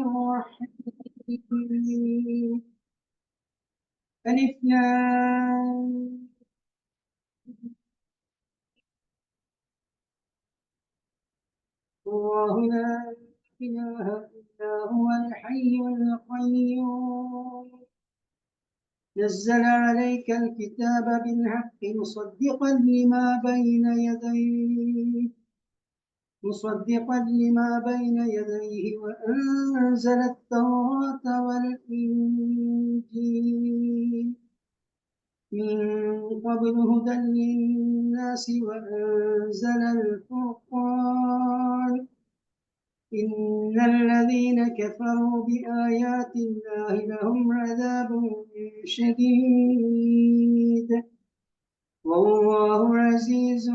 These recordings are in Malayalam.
الرحيم ألف لام الله لا إله إلا هو الحي القيوم نزل عليك الكتاب بالحق مصدقا لما بين يديه وأنزل التوراة والإنجيل من قبل هدى للناس وأنزل الفرقان إن الذين كفروا بآيات الله لهم عذاب شديد والله عزيز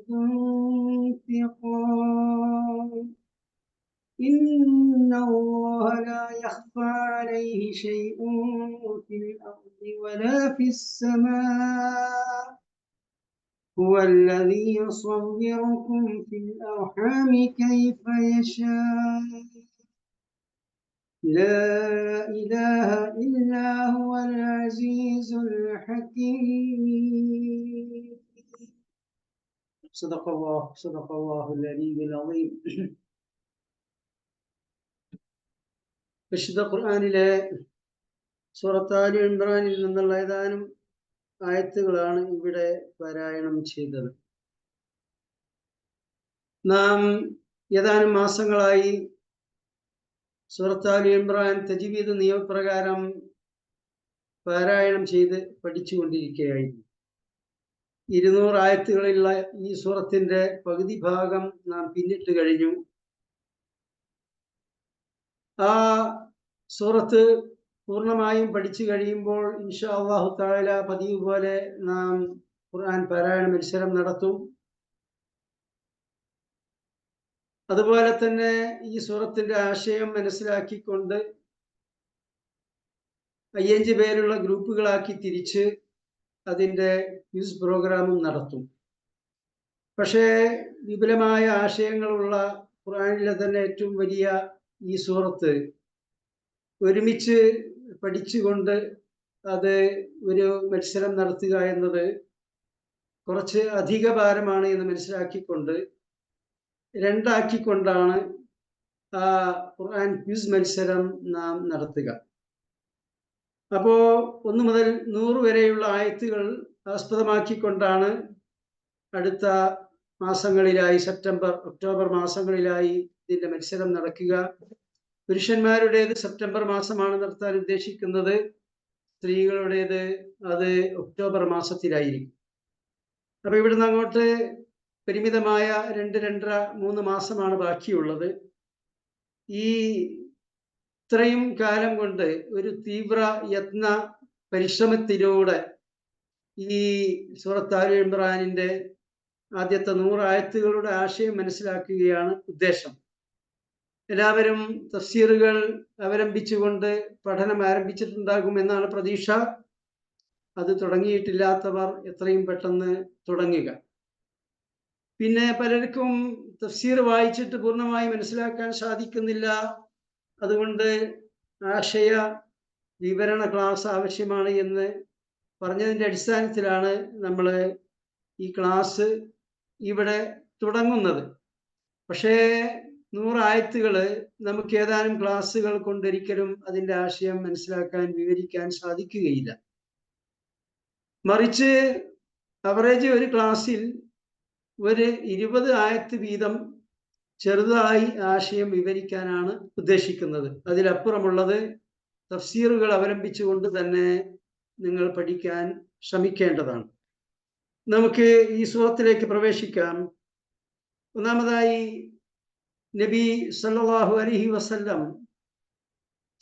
ذو انتقام إن الله لا يخفى عليه شيء في الأرض ولا في السماء هو الذي يصوركم في الأرحام كيف يشاء لا إله إلا هو العزيز الحكيم صدق الله العلي العظيم. വിശുദ്ധ ഖുർആനിലെ സൂറത്ത് ആലി ഇംറാനിൽ നിന്നുള്ള ഏതാനും ആയത്തുകളാണ് ഇവിടെ പാരായണം ചെയ്തത്. നാം ഏതാനും മാസങ്ങളായി സൂറത്ത് ആലി ഇംറാൻ തജ്വീദ് നിയമപ്രകാരം പാരായണം ചെയ്ത് പഠിച്ചുകൊണ്ടിരിക്കുകയായിരുന്നു. 200 ആയത്തുകളുള്ള ഈ സൂറത്തിന്റെ പകുതി ഭാഗം നാം പിന്നിട്ട് കഴിഞ്ഞു. ആ സൂറത്ത് പൂർണ്ണമായും പഠിച്ചു കഴിയുമ്പോൾ ഇൻഷാ അല്ലാഹു തആല പതിവ് പോലെ നാം ഖുർആൻ പാരായണ മത്സരം നടത്തും. അതുപോലെ തന്നെ ഈ സൂറത്തിന്റെ ആശയം മനസ്സിലാക്കിക്കൊണ്ട് 5 പേരുള്ള ഗ്രൂപ്പുകളാക്കി തിരിച്ച് അതിൻ്റെ ക്വിസ് പ്രോഗ്രാമും നടത്തും. പക്ഷേ വിപുലമായ ആശയങ്ങളുള്ള ഖുർആനിലെ തന്നെ ഏറ്റവും വലിയ ഈ സൂറത്ത് ഒരുമിച്ച് പഠിച്ചുകൊണ്ട് അത് ഒരു മത്സരം നടത്തുക എന്നത് കുറച്ച് അധിക ഭാരമാണ് എന്ന് മനസ്സിലാക്കിക്കൊണ്ട് 2 ആക്കിക്കൊണ്ടാണ് ആ ഖുർആൻ ക്വിസ് മത്സരം നാം നടത്തുക. അപ്പോൾ 1 മുതൽ 100 വരെയുള്ള ആയത്തുകൾ ആസ്പദമാക്കിക്കൊണ്ടാണ് അടുത്ത മാസങ്ങളിലായി സെപ്റ്റംബർ ഒക്ടോബർ മാസങ്ങളിലായി ഇതിൻ്റെ മത്സരം നടക്കുക. പുരുഷന്മാരുടേത് സെപ്റ്റംബർ മാസമാണ് നടത്താൻ ഉദ്ദേശിക്കുന്നത്, സ്ത്രീകളുടേത് അത് ഒക്ടോബർ മാസത്തിലായിരിക്കും. അപ്പോൾ ഇവിടുന്ന് അങ്ങോട്ട് പരിമിതമായ 2-2.5-3 മാസമാണ് ബാക്കിയുള്ളത്. ഈ ഇത്രയും കാലം കൊണ്ട് ഒരു തീവ്ര യത്ന പരിശ്രമത്തിലൂടെ ഈ സൂറത്ത് ആലി ഇംറാനിൻ്റെ ആദ്യത്തെ 100 ആയത്തുകളുടെ ആശയം മനസ്സിലാക്കുകയാണ് ഉദ്ദേശം. എല്ലാവരും തഫ്സീറുകൾ അവലംബിച്ചുകൊണ്ട് പഠനം ആരംഭിച്ചിട്ടുണ്ടാകും എന്നാണ് പ്രതീക്ഷ. അത് തുടങ്ങിയിട്ടില്ലാത്തവർ എത്രയും പെട്ടെന്ന് തുടങ്ങുക. പിന്നെ പലർക്കും തഫ്സീർ വായിച്ചിട്ട് പൂർണ്ണമായി മനസ്സിലാക്കാൻ സാധിക്കുന്നില്ല. അതുകൊണ്ട് ആശയ വിവരണ ക്ലാസ് ആവശ്യമാണ് എന്ന് പറഞ്ഞതിൻ്റെ അടിസ്ഥാനത്തിലാണ് നമ്മൾ ഈ ക്ലാസ് ഇവിടെ തുടങ്ങുന്നത്. പക്ഷേ 100 ആയത്തുകൾ നമുക്ക് ഏതാനും ക്ലാസ്സുകൾ കൊണ്ടൊരിക്കലും അതിൻ്റെ ആശയം മനസ്സിലാക്കാൻ വിവരിക്കാൻ സാധിക്കുകയില്ല. മറിച്ച് അവറേജ് ഒരു ക്ലാസ്സിൽ ഒരു 20 ആയത്ത് വീതം ചെറുതായി ആശയം വിവരിക്കാനാണ് ഉദ്ദേശിക്കുന്നത്. അതിലപ്പുറമുള്ളത് തഫ്സീറുകൾ അവലംബിച്ചുകൊണ്ട് തന്നെ നിങ്ങൾ പഠിക്കാൻ ശ്രമിക്കേണ്ടതാണ്. നമുക്ക് ഈ സൂറത്തിലേക്ക് പ്രവേശിക്കാം. ഒന്നാമതായി നബി സല്ലല്ലാഹു അലൈഹി വസല്ലം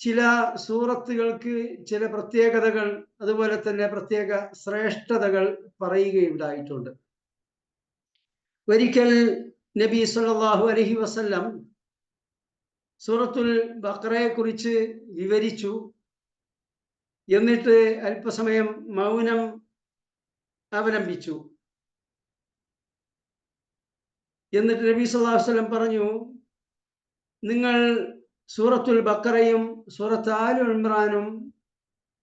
ചില സൂറത്തുകൾക്ക് ചില പ്രത്യേകതകൾ അതുപോലെ തന്നെ പ്രത്യേക ശ്രേഷ്ഠതകൾ പറയുകയുണ്ടായിട്ടുണ്ട്. ഒരിക്കൽ നബി സല്ലല്ലാഹു അലൈഹി വസല്ലം സൂറത്തുൽ ബഖറയെ കുറിച്ച് വിവരിച്ചു. എന്നിട്ട് അല്പസമയം മൗനം അവലംബിച്ചു. എന്നിട്ട് നബി സല്ലല്ലാഹു അലൈഹി വസല്ലം പറഞ്ഞു, നിങ്ങൾ സൂറത്തുൽ ബഖറയും സൂറത്ത് ആലു ഇമ്രാനും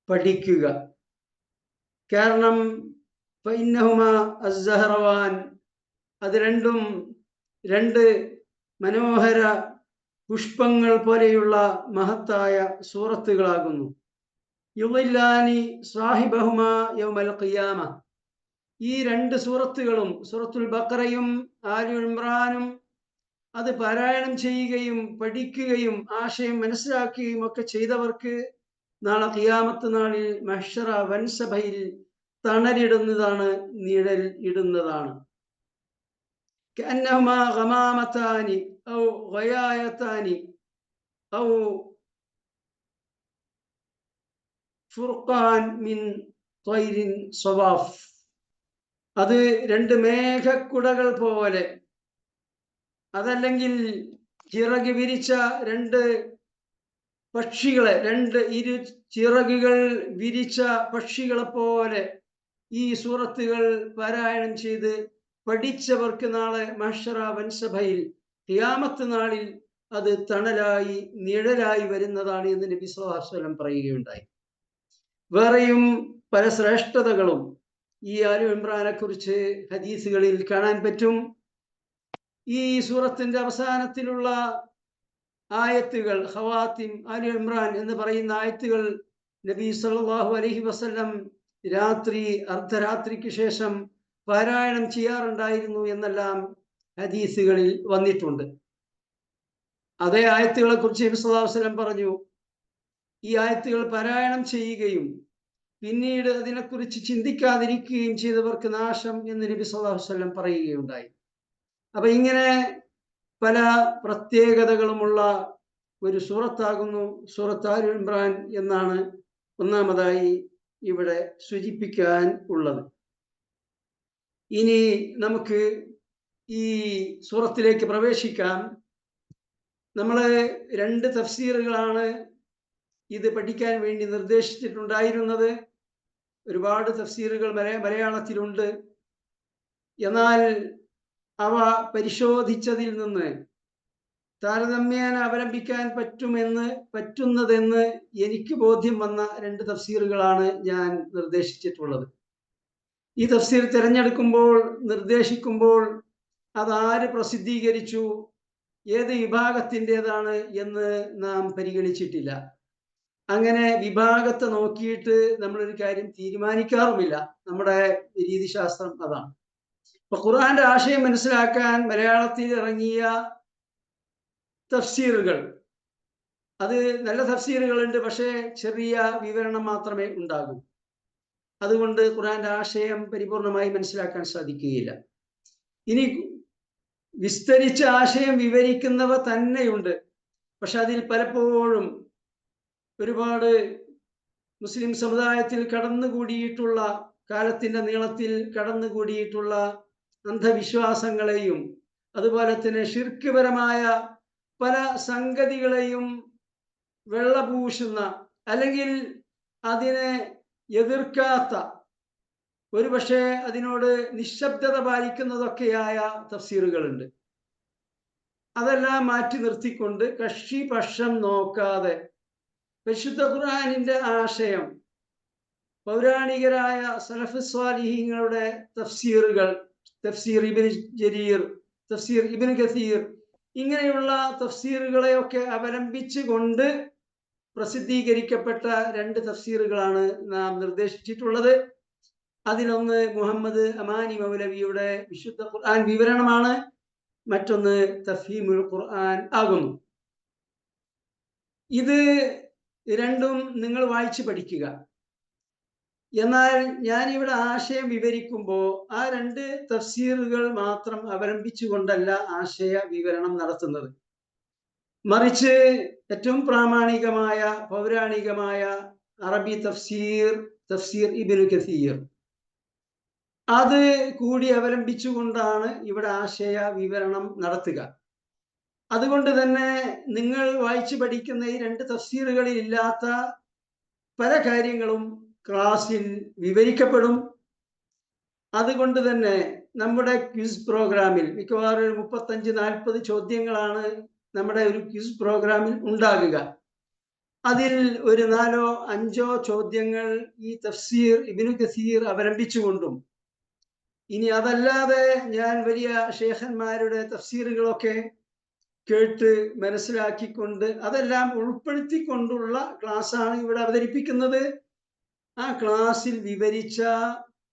പഠിക്കുക. കാരണം ഫഇന്നഹുമാ അസ്സഹറവാൻ, അത് രണ്ടും രണ്ട് മനോഹര പുഷ്പങ്ങൾ പോലെയുള്ള മഹത്തായ സൂറത്തുകളാകുന്നു. യുളില്ലാനി സാഹിബഹുമാ യൗമൽ ഖിയാമ, ഈ രണ്ട് സൂറത്തുകളും സൂറത്തുൽ ബഖറയും ആലു ഇമ്രാനും അത് പാരായണം ചെയ്യുകയും പഠിക്കുകയും ആശയം മനസ്സിലാക്കുകയും ഒക്കെ ചെയ്തവർക്ക് നാളെ ഖിയാമത്ത് നാളിൽ മഹ്ശറ വൻസഭയിൽ തണലിടുന്നതാണ്, നിഴൽ ഇടുന്നതാണ്. കഅന്നഹുമാ ഗമാമതാനി ഔ ഗയായതാനി ഔ ഫുർഖാൻ മിൻ ത്വയ്രിൻ സവാഫ്, അത് രണ്ട് മേഘക്കുടകൾ പോലെ, അതല്ലെങ്കിൽ ചിറക് വിരിച്ച രണ്ട് പക്ഷികളെ, രണ്ട് ഇരു ചിറകുകൾ വിരിച്ച പക്ഷികളെ പോലെ ഈ സൂറത്തുകൾ പാരായണം ചെയ്ത് പഠിച്ചവർക്ക് നാളെ മഹ്ശറ വൻസഭയിൽ ഖിയാമത്ത് നാളിൽ അത് തണലായി നിഴലായി വരുന്നതാണ് എന്ന് നബി സ്വല്ലല്ലാഹു അലൈഹി വസല്ലം പറയുകയുണ്ടായി. വേറെയും പല ശ്രേഷ്ഠതകളും ഈ ആലു ഇമ്രാനെ കുറിച്ച് ഹദീസുകളിൽ കാണാൻ പറ്റും. ഈ സൂറത്തിന്റെ അവസാനത്തിലുള്ള ആയത്തുകൾ, ഖവാത്തിം ആലു ഇമ്രാൻ എന്ന് പറയുന്ന ആയത്തുകൾ നബി സല്ലല്ലാഹു അലൈഹി വസല്ലം രാത്രി അർദ്ധരാത്രിക്ക് ശേഷം പാരായണം ചെയ്യാറുണ്ടായിരുന്നു എന്നെല്ലാം ഹദീസുകളിൽ വന്നിട്ടുണ്ട്. അതേ ആയത്തുകളെ കുറിച്ച് നബി സല്ലല്ലാഹു അലൈഹി വസല്ലം പറഞ്ഞു, ഈ ആയത്തുകൾ പാരായണം ചെയ്യുകയും പിന്നീട് അതിനെക്കുറിച്ച് ചിന്തിക്കാതിരിക്കുകയും ചെയ്തവർക്ക് നാശം എന്ന് നബി സല്ലല്ലാഹു അലൈഹി വസല്ലം പറയുകയുണ്ടായി. അപ്പൊ ഇങ്ങനെ പല പ്രത്യേകതകളുമുള്ള ഒരു സൂറത്താകുന്നു സൂറത്ത് ആലു ഇമ്രാൻ എന്നാണ് ഒന്നാമതായി ഇവിടെ സൂചിപ്പിക്കാൻ ഉള്ളത്. ഇനി നമുക്ക് ഈ സൂറത്തിലേക്ക് പ്രവേശിക്കാം. നമ്മൾ രണ്ട് തഫ്സീറുകളാണ് ഇത് പഠിക്കാൻ വേണ്ടി നിർദ്ദേശിച്ചിട്ടുണ്ടായിരുന്നത്. ഒരുപാട് തഫ്സീറുകൾ മലയാളത്തിലുണ്ട്. എന്നാൽ അവ പരിശോധിച്ചതിൽ നിന്ന് താരതമ്യേന അവലംബിക്കാൻ പറ്റുന്നതെന്ന് എനിക്ക് ബോധ്യം വന്ന രണ്ട് തഫ്സീറുകളാണ് ഞാൻ നിർദ്ദേശിച്ചിട്ടുള്ളത്. ഈ തഫ്സീർ തിരഞ്ഞെടുക്കുമ്പോൾ, നിർദ്ദേശിക്കുമ്പോൾ അതാര് പ്രസിദ്ധീകരിച്ചു, ഏത് വിഭാഗത്തിൻ്റെതാണ് എന്ന് നാം പരിഗണിച്ചിട്ടില്ല. അങ്ങനെ വിഭാഗത്തെ നോക്കിയിട്ട് നമ്മളൊരു കാര്യം തീരുമാനിക്കാറുമില്ല. നമ്മുടെ രീതിശാസ്ത്രം അതാണ്. ഇപ്പൊ ഖുർആന്റെ ആശയം മനസ്സിലാക്കാൻ മലയാളത്തിൽ ഇറങ്ങിയ തഫ്സീറുകൾ, അത് നല്ല തഫ്സീറുകളുണ്ട്, പക്ഷേ ചെറിയ വിവരണം മാത്രമേ ഉണ്ടാകൂ. അതുകൊണ്ട് ഖുർആന്റെ ആശയം പരിപൂർണമായി മനസ്സിലാക്കാൻ സാധിക്കുകയില്ല. ഇനി വിസ്തരിച്ച ആശയം വിവരിക്കുന്നവ തന്നെയുണ്ട്, പക്ഷെ അതിൽ പലപ്പോഴും ഒരുപാട് മുസ്ലിം സമുദായത്തിൽ കടന്നുകൂടിയിട്ടുള്ള, കാലത്തിന്റെ നീളത്തിൽ കടന്നുകൂടിയിട്ടുള്ള അന്ധവിശ്വാസങ്ങളെയും അതുപോലെ തന്നെ ശിർക്ക്പരമായ പല സംഗതികളെയും വെള്ളപൂശുന്ന, അല്ലെങ്കിൽ അതിനെ എതിർക്കാത്ത, ഒരുപക്ഷെ അതിനോട് നിശബ്ദത പാലിക്കുന്നതൊക്കെയായ തഫ്സീറുകളുണ്ട്. അതെല്ലാം മാറ്റി നിർത്തിക്കൊണ്ട് കക്ഷിപക്ഷം നോക്കാതെ പരിശുദ്ധ ഖുർആനിന്റെ ആശയം, പൗരാണികരായ സലഫ് സ്വാലിഹീങ്ങളുടെ തഫ്സീറുകൾ, തഫ്സീർ ഇബ്നു ജരീർ, തഫ്സീർ ഇബ്നു കസീർ, ഇങ്ങനെയുള്ള തഫ്സീറുകളെയൊക്കെ അവലംബിച്ചുകൊണ്ട് പ്രസിദ്ധീകരിക്കപ്പെട്ട രണ്ട് തഫ്സീറുകളാണ് നാം നിർദ്ദേശിച്ചിട്ടുള്ളത്. അതിലൊന്ന് മുഹമ്മദ് അമാനി മൗലവിയുടെ വിശുദ്ധ ഖുർആൻ വിവരണമാണ്, മറ്റൊന്ന് തഫ്ഹീമുൽ ഖുർആൻ ആകുന്നു. ഇത് രണ്ടും നിങ്ങൾ വായിച്ച് പഠിക്കുക. എന്നാൽ ഞാനിവിടെ ആശയം വിവരിക്കുമ്പോൾ ആ രണ്ട് തഫ്സീറുകൾ മാത്രം അവലംബിച്ചുകൊണ്ടല്ല ആശയ വിവരണം നടത്തുന്നത്. മറിച്ച് ഏറ്റവും പ്രാമാണികമായ പൗരാണികമായ അറബി തഫ്സീർ, തഫ്സീർ ഇബ്നു കസീർ, അത് കൂടി അവലംബിച്ചുകൊണ്ടാണ് ഇവിടെ ആശയ വിവരണം നടത്തുക. അതുകൊണ്ട് തന്നെ നിങ്ങൾ വായിച്ചു പഠിക്കുന്ന ഈ രണ്ട് തഫ്സീറുകളിൽ ഇല്ലാത്ത പല കാര്യങ്ങളും ക്ലാസ്സിൽ വിവരിക്കപ്പെടും. അതുകൊണ്ട് തന്നെ നമ്മുടെ ക്വിസ് പ്രോഗ്രാമിൽ മിക്കവാറും 35-40 ചോദ്യങ്ങളാണ് നമ്മുടെ ഒരു ക്വിസ് പ്രോഗ്രാമിൽ ഉണ്ടാകുക. അതിൽ ഒരു 4-5 ചോദ്യങ്ങൾ ഈ തഫ്സീർ ഇബ്നു കസീർ അവലംബിച്ചുകൊണ്ടും, ഇനി അതല്ലാതെ ഞാൻ വലിയ ഷേഖന്മാരുടെ തഫ്സീറുകളൊക്കെ കേട്ട് മനസ്സിലാക്കിക്കൊണ്ട് അതെല്ലാം ഉൾപ്പെടുത്തിക്കൊണ്ടുള്ള ക്ലാസ്സാണ് ഇവിടെ അവതരിപ്പിക്കുന്നത്. ആ ക്ലാസ്സിൽ വിവരിച്ച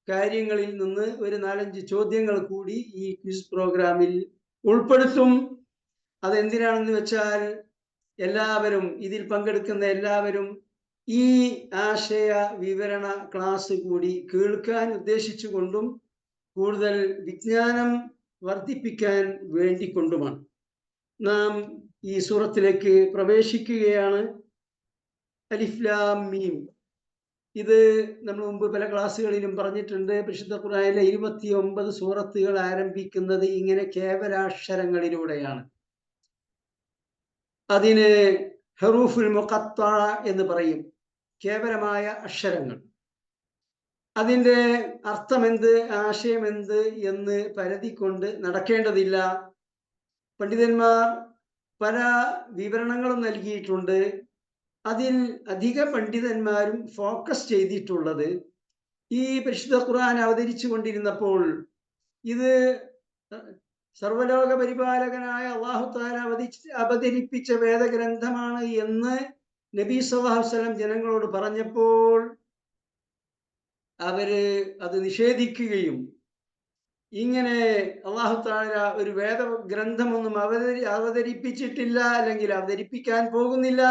കാര്യങ്ങളിൽ നിന്ന് ഒരു 4-5 ചോദ്യങ്ങൾ കൂടി ഈ ക്വിസ് പ്രോഗ്രാമിൽ ഉൾപ്പെടുത്തും. അതെന്തിനാണെന്ന് വെച്ചാൽ എല്ലാവരും, ഇതിൽ പങ്കെടുക്കുന്ന എല്ലാവരും ഈ ആശയ വിവരണ ക്ലാസ് കൂടി കേൾക്കാൻ ഉദ്ദേശിച്ചുകൊണ്ടും കൂടുതൽ വിജ്ഞാനം വർദ്ധിപ്പിക്കാൻ വേണ്ടിക്കൊണ്ടുമാണ്. നാം ഈ സൂറത്തിലേക്ക് പ്രവേശിക്കുകയാണ്. അലിഫ് ലാം മീം. ഇത് നമ്മൾ മുമ്പ് പല ക്ലാസ്സുകളിലും പറഞ്ഞിട്ടുണ്ട്. പരിശുദ്ധ ഖുർആനിലെ 29 സൂറത്തുകൾ ആരംഭിക്കുന്നത് ഇങ്ങനെ കേവലാക്ഷരങ്ങളിലൂടെയാണ്. അതിന് ഹറൂഫുൽ മുഖത്തഅ എന്ന് പറയും, കേവലമായ അക്ഷരങ്ങൾ. അതിൻ്റെ അർത്ഥമെന്ത്, ആശയമെന്ത് എന്ന് പരതിക്കൊണ്ട് നടക്കേണ്ടതില്ല. പണ്ഡിതന്മാർ പല വിവരണങ്ങളും നൽകിയിട്ടുണ്ട്. അതിൽ അധിക പണ്ഡിതന്മാരും ഫോക്കസ് ചെയ്തിട്ടുള്ളത് ഈ പരിശുദ്ധ ഖുർആൻ അവതരിച്ചു കൊണ്ടിരുന്നപ്പോൾ ഇത് സർവലോക പരിപാലകനായ അല്ലാഹു തആല അവതരിപ്പിച്ച വേദഗ്രന്ഥമാണ് എന്ന് നബി സല്ലല്ലാഹു അലൈഹി വസല്ലം ജനങ്ങളോട് പറഞ്ഞപ്പോൾ അവര് അത് നിഷേധിക്കുകയും ഇങ്ങനെ അല്ലാഹു തആല ഒരു വേദഗ്രന്ഥമൊന്നും അവതരിപ്പിച്ചിട്ടില്ല, അല്ലെങ്കിൽ അവതരിപ്പിക്കാൻ പോകുന്നില്ല,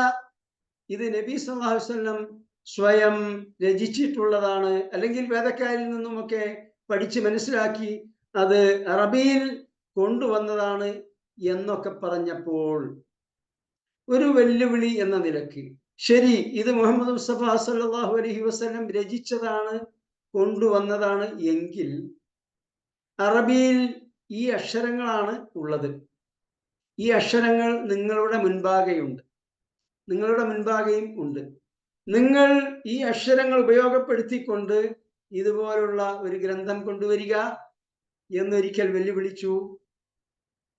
ഇത് നബി സല്ലല്ലാഹു അലൈഹി വസല്ലം സ്വയം രചിച്ചിട്ടുള്ളതാണ്, അല്ലെങ്കിൽ വേദക്കാരിൽ നിന്നുമൊക്കെ പഠിച്ച് മനസ്സിലാക്കി അത് അറബിയിൽ കൊണ്ടുവന്നതാണ് എന്നൊക്കെ പറഞ്ഞപ്പോൾ ഒരു വെല്ലുവിളി എന്ന നിലക്ക്, ശരി, ഇത് മുഹമ്മദ് മുസ്തഫ സല്ലല്ലാഹു അലൈഹി വസല്ലം രചിച്ചതാണ്, കൊണ്ടുവന്നതാണ് എങ്കിൽ അറബിയിൽ ഈ അക്ഷരങ്ങളാണ് ഉള്ളത്. ഈ അക്ഷരങ്ങൾ നിങ്ങളുടെ മുൻപാകെയുണ്ട്, നിങ്ങളുടെ മുൻപാകെയും ഉണ്ട്. നിങ്ങൾ ഈ അക്ഷരങ്ങൾ ഉപയോഗപ്പെടുത്തിക്കൊണ്ട് ഇതുപോലുള്ള ഒരു ഗ്രന്ഥം കൊണ്ടുവരിക എന്നൊരിക്കൽ വെല്ലുവിളിച്ചു.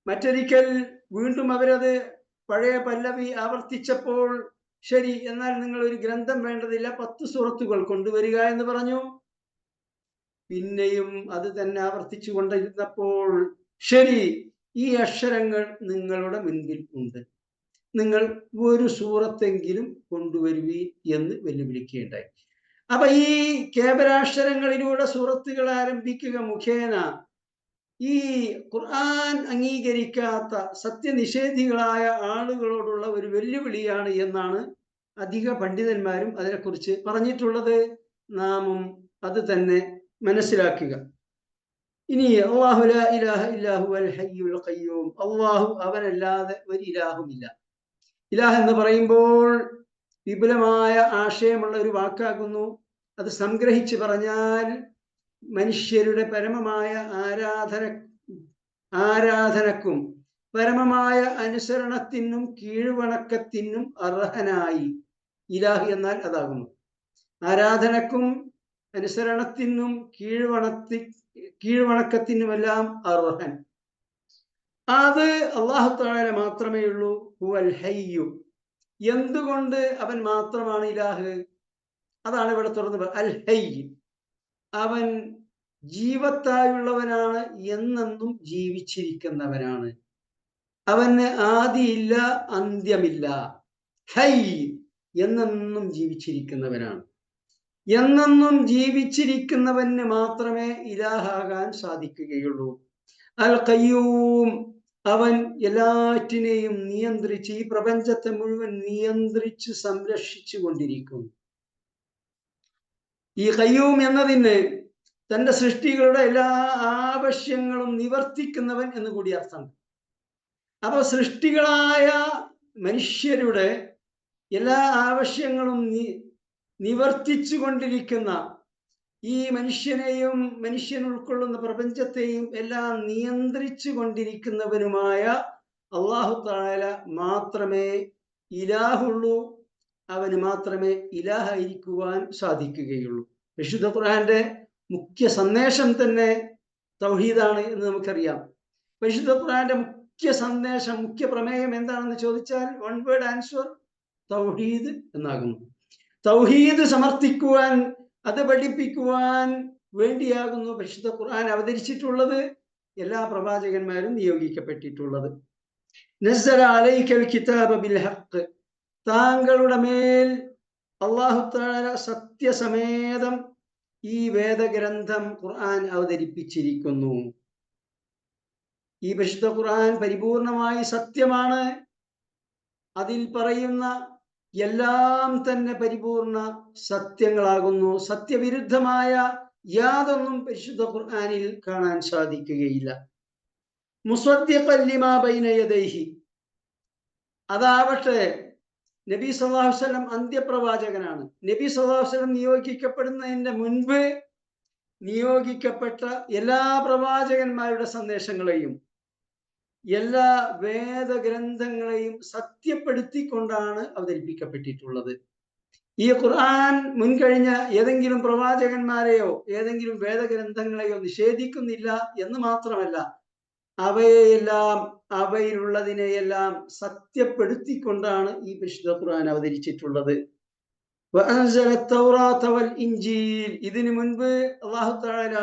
മറ്റൊരിക്കൽ വീണ്ടും അവരത് പഴയ പല്ലവി ആവർത്തിച്ചപ്പോൾ, ശരി, എന്നാൽ നിങ്ങൾ ഒരു ഗ്രന്ഥം വേണ്ടതില്ല, 10 സൂറത്തുകൾ കൊണ്ടുവരിക എന്ന് പറഞ്ഞു. പിന്നെയും അത് തന്നെ ആവർത്തിച്ചു കൊണ്ടിരുന്നപ്പോൾ, ശരി, ഈ അക്ഷരങ്ങൾ നിങ്ങളുടെ മുൻപിൽ ഉണ്ട്, നിങ്ങൾ ഒരു സൂറത്തെങ്കിലും കൊണ്ടുവരുവി എന്ന് വെല്ലുവിളിക്കുകയുണ്ടായി. അപ്പൊ ഈ കേവലാക്ഷരങ്ങളിലൂടെ സൂറത്തുകൾ ആരംഭിക്കുക മുഖേന ഈ ഖുർആൻ അംഗീകരിക്കാത്ത സത്യനിഷേധികളായ ആളുകളോടുള്ള ഒരു വെല്ലുവിളിയാണ് എന്നാണ് അധിക പണ്ഡിതന്മാരും അതിനെക്കുറിച്ച് പറഞ്ഞിട്ടുള്ളത്. നാമും അത് തന്നെ മനസ്സിലാക്കുക. ഇനി അല്ലാഹു ലാ ഇലാഹ ഇല്ലാ ഹുവൽ ഹയ്യുൽ ഖയ്യൂം, അല്ലാഹു, അവനല്ലാതെ ഒരു ഇലാഹുമില്ല. ഇലാഹ് എന്ന് പറയുമ്പോൾ വിപുലമായ ആശയമുള്ള ഒരു വാക്കാകുന്നു. അത് സംഗ്രഹിച്ച് പറഞ്ഞാൽ മനുഷ്യരുടെ പരമമായ ആരാധനക്കും പരമമായ അനുസരണത്തിനും കീഴ്വണക്കത്തിനും അർഹനായി. ഇലാഹ് എന്നാൽ അതാകുന്നു. ആരാധനക്കും അനുസരണത്തിനും കീഴ്വണക്കത്തിനുമെല്ലാം അർഹൻ. അത് അല്ലാഹു തആല മാത്രമേ ഉള്ളൂ. ഹുവൽ ഹയ്യു. എന്തുകൊണ്ട് അവൻ മാത്രമാണ് ഇലാഹ്? അതാണ് ഇവിടെ തുറന്ന് അൽ ഹയ്യ്. അവൻ ജീവത്തായുള്ളവനാണ്, എന്നെന്നും ജീവിച്ചിരിക്കുന്നവനാണ്. അവന് ആദിയില്ല, അന്ത്യമില്ല. ഹയ്യ്, എന്നെന്നും ജീവിച്ചിരിക്കുന്നവനാണ്. എന്നെന്നും ജീവിച്ചിരിക്കുന്നവന് മാത്രമേ ഇലാഹാകാൻ സാധിക്കുകയുള്ളൂ. അൽ ഖയ്യൂം, അവൻ എല്ലാറ്റിനെയും നിയന്ത്രിച്ച്, ഈ പ്രപഞ്ചത്തെ മുഴുവൻ നിയന്ത്രിച്ച് സംരക്ഷിച്ചു കൊണ്ടിരിക്കുന്നു. ഈ ഖയ്യൂം എന്നതിന് തന്റെ സൃഷ്ടികളുടെ എല്ലാ ആവശ്യങ്ങളും നിവർത്തിക്കുന്നവൻ എന്ന് കൂടി അർത്ഥം. അപ്പൊ സൃഷ്ടികളായ മനുഷ്യരുടെ എല്ലാ ആവശ്യങ്ങളും നിവർത്തിച്ചു കൊണ്ടിരിക്കുന്ന, ഈ മനുഷ്യനെയും മനുഷ്യൻ ഉൾക്കൊള്ളുന്ന പ്രപഞ്ചത്തെയും എല്ലാം നിയന്ത്രിച്ചു കൊണ്ടിരിക്കുന്നവനുമായ അല്ലാഹു തആല മാത്രമേ ഇലാഹുള്ളൂ. അവന് മാത്രമേ ഇലാഹായിരിക്കുവാൻ സാധിക്കുകയുള്ളൂ. വിശുദ്ധ ഖുർആന്റെ മുഖ്യ സന്ദേശം തന്നെ തൗഹീദാണ് എന്ന് നമുക്കറിയാം. പരിശുദ്ധ ഖുർആന്റെ മുഖ്യ സന്ദേശം, മുഖ്യ പ്രമേയം എന്താണെന്ന് ചോദിച്ചാൽ വൺ വേർഡ് ആൻസർ തൗഹീദ് എന്നാകുന്നു. തൗഹീദ് സമർത്ഥിക്കുവാൻ, അത് പഠിപ്പിക്കുവാൻ വേണ്ടിയാകുന്നു പരിശുദ്ധ ഖുർആൻ അവതരിച്ചിട്ടുള്ളത്, എല്ലാ പ്രവാചകന്മാരും നിയോഗിക്കപ്പെട്ടിട്ടുള്ളത്. നസ്സല അലൈക്കൽ കിതാബ ബിൽ ഹഖ്, താങ്കളുടെ മേൽ അല്ലാഹു തആല സത്യസമേതം ഈ വേദഗ്രന്ഥം ഖുർആൻ അവതരിപ്പിച്ചിരിക്കുന്നു. ഈ പരിശുദ്ധ ഖുർആൻ പരിപൂർണമായി സത്യമാണ്. അതിൽ പറയുന്ന എല്ലാം തന്നെ പരിപൂർണ സത്യങ്ങളാകുന്നു. സത്യവിരുദ്ധമായ യാതൊന്നും പരിശുദ്ധ ഖുർആനിൽ കാണാൻ സാധിക്കുകയില്ല. മുസദ്ദിഖൻ ലിമാ ബൈന യദൈഹി, അതാവട്ടെ നബി സല്ലല്ലാഹു അലൈഹി വസല്ലം അന്ത്യപ്രവാചകനാണ്. നബി സല്ലല്ലാഹു അലൈഹി വസല്ലം നിയോഗിക്കപ്പെടുന്നതിന്റെ മുൻപ് നിയോഗിക്കപ്പെട്ട എല്ലാ പ്രവാചകന്മാരുടെ സന്ദേശങ്ങളെയും എല്ലാ വേദഗ്രന്ഥങ്ങളെയും സത്യപ്പെടുത്തിക്കൊണ്ടാണ് അവതരിപ്പിക്കപ്പെട്ടിട്ടുള്ളത്. ഈ ഖുർആൻ മുൻകഴിഞ്ഞ ഏതെങ്കിലും പ്രവാചകന്മാരെയോ ഏതെങ്കിലും വേദഗ്രന്ഥങ്ങളെയോ നിഷേധിക്കുന്നില്ല എന്ന് മാത്രമല്ല, അവയെല്ലാം അവയിലുള്ളതിനെയെല്ലാം സത്യപ്പെടുത്തിക്കൊണ്ടാണ് ഈ പരിശുദ്ധ ഖുർആൻ അവതരിച്ചിട്ടുള്ളത്. ഇതിനു മുൻപ് അല്ലാഹു തആല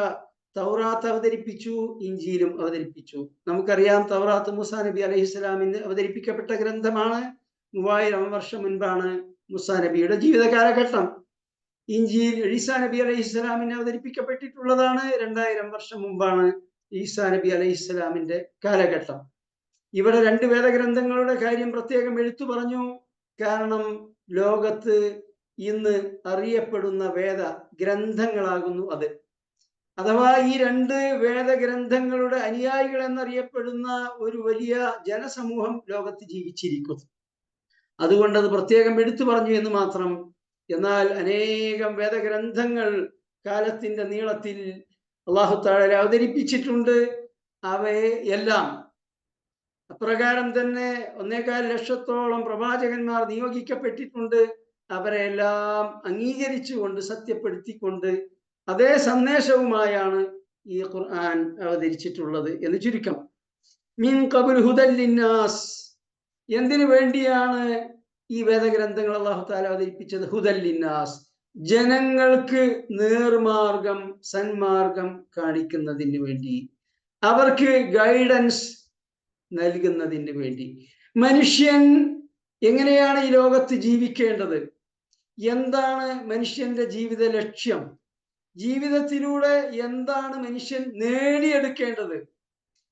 തൗറാത്ത് അവതരിപ്പിച്ചു, ഇഞ്ചീലും അവതരിപ്പിച്ചു. നമുക്കറിയാം, തൗറാത്ത് മൂസാ നബി അലൈഹിസ്സലാമിന് അവതരിപ്പിക്കപ്പെട്ട ഗ്രന്ഥമാണ്. 3000 വർഷം മുൻപാണ് മൂസാ നബിയുടെ ജീവിത കാലഘട്ടം. ഇഞ്ചീൽ ഈസാ നബി അലൈഹിസ്സലാമിന് അവതരിപ്പിക്കപ്പെട്ടിട്ടുള്ളതാണ്. 2000 വർഷം മുമ്പാണ് ഈസാ നബി അലൈഹിസ്സലാമിന്റെ കാലഘട്ടം. ഇവിടെ 2 വേദഗ്രന്ഥങ്ങളുടെ കാര്യം പ്രത്യേകം എടുത്തു പറഞ്ഞു. കാരണം ലോകത്ത് ഇന്ന് അറിയപ്പെടുന്ന വേദ ഗ്രന്ഥങ്ങളാകുന്നു അത്. അഥവാ ഈ 2 വേദഗ്രന്ഥങ്ങളുടെ അനുയായികൾ എന്നറിയപ്പെടുന്ന ഒരു വലിയ ജനസമൂഹം ലോകത്ത് ജീവിച്ചിരിക്കുന്നു. അതുകൊണ്ട് അത് പ്രത്യേകം എടുത്തു പറഞ്ഞു എന്ന് മാത്രം. എന്നാൽ അനേകം വേദഗ്രന്ഥങ്ങൾ കാലത്തിന്റെ നീളത്തിൽ അല്ലാഹു തആല അവതരിപ്പിച്ചിട്ടുണ്ട്. അവയെ എല്ലാം അപ്രകാരം തന്നെ 1.25 ലക്ഷത്തോളം പ്രവാചകന്മാർ നിയോഗിക്കപ്പെട്ടിട്ടുണ്ട്. അവരെല്ലാം അംഗീകരിച്ചുകൊണ്ട് സത്യപ്പെടുത്തിക്കൊണ്ട് അതേ സന്ദേശവുമായാണ് ഈ ഖുർആൻ അവതരിച്ചിട്ടുള്ളത് എന്ന് ചുരുക്കം. മിൻ ഖബ്ൽ ഹുദൽ ലിന്നാസ്, എന്തിനു വേണ്ടിയാണ് ഈ വേദഗ്രന്ഥങ്ങൾ അല്ലാഹു തആല അവതരിപ്പിച്ചത്? ഹുദൽ ലിന്നാസ്, ജനങ്ങൾക്ക് നേർമാർഗം, സന്മാർഗം കാണിക്കുന്നതിന് വേണ്ടി, അവർക്ക് ഗൈഡൻസ് നൽകുന്നതിന് വേണ്ടി. മനുഷ്യൻ എങ്ങനെയാണ് ഈ ലോകത്ത് ജീവിക്കേണ്ടത്, എന്താണ് മനുഷ്യന്റെ ജീവിത ലക്ഷ്യം, ജീവിതത്തിലൂടെ എന്താണ് മനുഷ്യൻ നേടിയെടുക്കേണ്ടത്,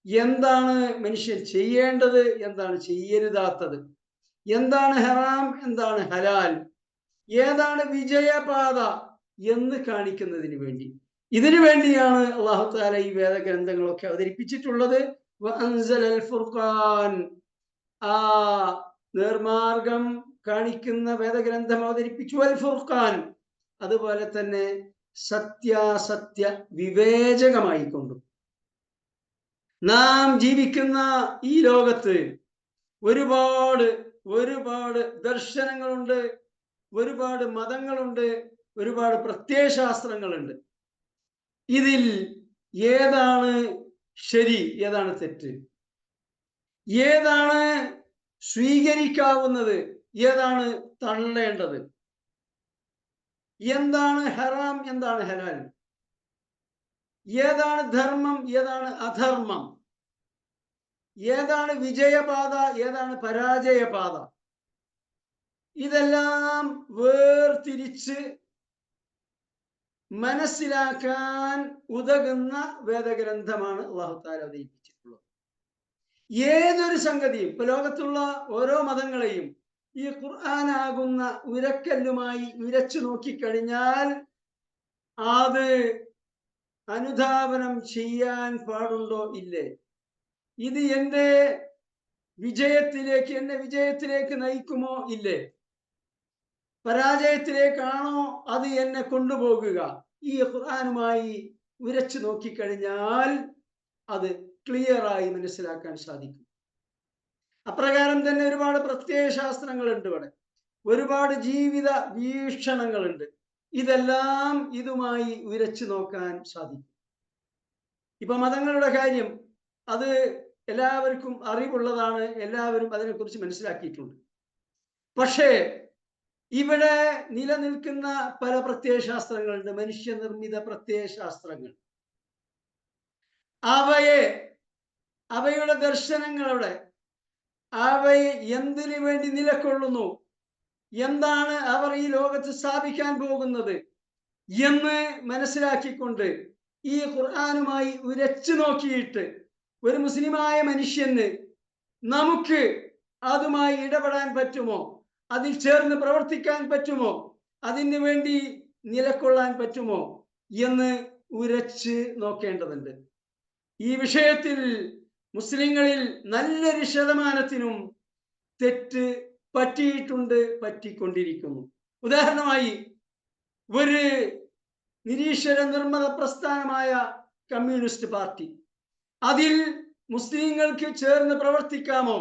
എന്താണ് മനുഷ്യൻ ചെയ്യേണ്ടത്, എന്താണ് ചെയ്യരുതാത്തത്, എന്താണ് ഹറാം, എന്താണ് ഹലാൽ, ഏതാണ് വിജയപാത എന്ന് കാണിക്കുന്നതിന് വേണ്ടി, ഇതിനു വേണ്ടിയാണ് അല്ലാഹു തആല ഈ വേദഗ്രന്ഥങ്ങളൊക്കെ അവതരിപ്പിച്ചിട്ടുള്ളത്. വഅൻസലൽ ഫുർഖാൻ, ആ നേർമാർഗം കാണിക്കുന്ന വേദഗ്രന്ഥം അവതരിപ്പിച്ചു. അൽ ഫുർഖാൻ, അതുപോലെ തന്നെ സത്യാസത്യ വിവേചകമായിക്കൊണ്ടും. നാം ജീവിക്കുന്ന ഈ ലോകത്ത് ഒരുപാട് ഒരുപാട് ദർശനങ്ങളുണ്ട്, ഒരുപാട് മതങ്ങളുണ്ട്, ഒരുപാട് പ്രത്യയശാസ്ത്രങ്ങളുണ്ട്. ഇതിൽ ഏതാണ് ശരി, ഏതാണ് തെറ്റ്, ഏതാണ് സ്വീകരിക്കാവുന്നത്, ഏതാണ് തള്ളേണ്ടത്, എന്താണ് ഹറാം, എന്താണ് ഹലാൽ, ഏതാണ് ധർമ്മം, ഏതാണ് അധർമ്മം, ഏതാണ് വിജയപാത, ഏതാണ് പരാജയപാത, ഇതെല്ലാം വേർതിരിച്ച് മനസ്സിലാക്കാൻ ഉതകുന്ന വേദഗ്രന്ഥമാണ് അല്ലാഹു തആല അവതരിപ്പിച്ചിട്ടുള്ളത്. ഏതൊരു സംഗതിയും, ഇപ്പൊ ലോകത്തുള്ള ഓരോ മതങ്ങളെയും ഈ ഖുർആനാകുന്ന ഉരക്കല്ലുമായി ഉരച്ചു നോക്കിക്കഴിഞ്ഞാൽ അത് അനുധാവനം ചെയ്യാൻ പാടുണ്ടോ ഇല്ലേ, ഇത് എന്നെ വിജയത്തിലേക്ക് നയിക്കുമോ ഇല്ലേ, പരാജയത്തിലേക്കാണോ അത് എന്നെ കൊണ്ടുപോകുക, ഈ ഖുർആനുമായി ഉരച്ചു നോക്കിക്കഴിഞ്ഞാൽ അത് ക്ലിയറായി മനസ്സിലാക്കാൻ സാധിക്കും. അപ്രകാരം തന്നെ ഒരുപാട് പ്രത്യയശാസ്ത്രങ്ങളുണ്ട്, ഇവിടെ ഒരുപാട് ജീവിത വീക്ഷണങ്ങളുണ്ട്. ഇതെല്ലാം ഇതുമായി ഉരച്ചു നോക്കാൻ സാധിക്കും. ഇപ്പൊ മതങ്ങളുടെ കാര്യം, അത് എല്ലാവർക്കും അറിവുള്ളതാണ്, എല്ലാവരും അതിനെക്കുറിച്ച് മനസ്സിലാക്കിയിട്ടുണ്ട്. പക്ഷേ ഇവിടെ നിലനിൽക്കുന്ന പല പ്രത്യയശാസ്ത്രങ്ങളുണ്ട്, മനുഷ്യനിർമ്മിത പ്രത്യയശാസ്ത്രങ്ങൾ. അവയുടെ ദർശനങ്ങളുടെ അവയെ എന്തിനു വേണ്ടി നിലകൊള്ളുന്നു, എന്താണ് അവർ ഈ ലോകത്ത് സ്ഥാപിക്കാൻ പോകുന്നത് എന്ന് മനസ്സിലാക്കിക്കൊണ്ട് ഈ ഖുർആനുമായി ഉരച്ചു നോക്കിയിട്ട് ഒരു മുസ്ലിമായ മനുഷ്യന് നമുക്ക് അതുമായി ഇടപെടാൻ പറ്റുമോ, അതിൽ ചേർന്ന് പ്രവർത്തിക്കാൻ പറ്റുമോ, അതിനു വേണ്ടി നിലകൊള്ളാൻ പറ്റുമോ എന്ന് ഉരച്ച് നോക്കേണ്ടതുണ്ട്. ഈ വിഷയത്തിൽ മുസ്ലിങ്ങളിൽ നല്ലൊരു ശതമാനത്തിനും തെറ്റ് പറ്റിയിട്ടുണ്ട്, പറ്റിക്കൊണ്ടിരിക്കുന്നു. ഉദാഹരണമായി, ഒരു നിരീശ്വര നിർമ്മത പ്രസ്ഥാനമായ കമ്മ്യൂണിസ്റ്റ് പാർട്ടി, അതിൽ മുസ്ലിങ്ങൾക്ക് ചേർന്ന് പ്രവർത്തിക്കാമോ,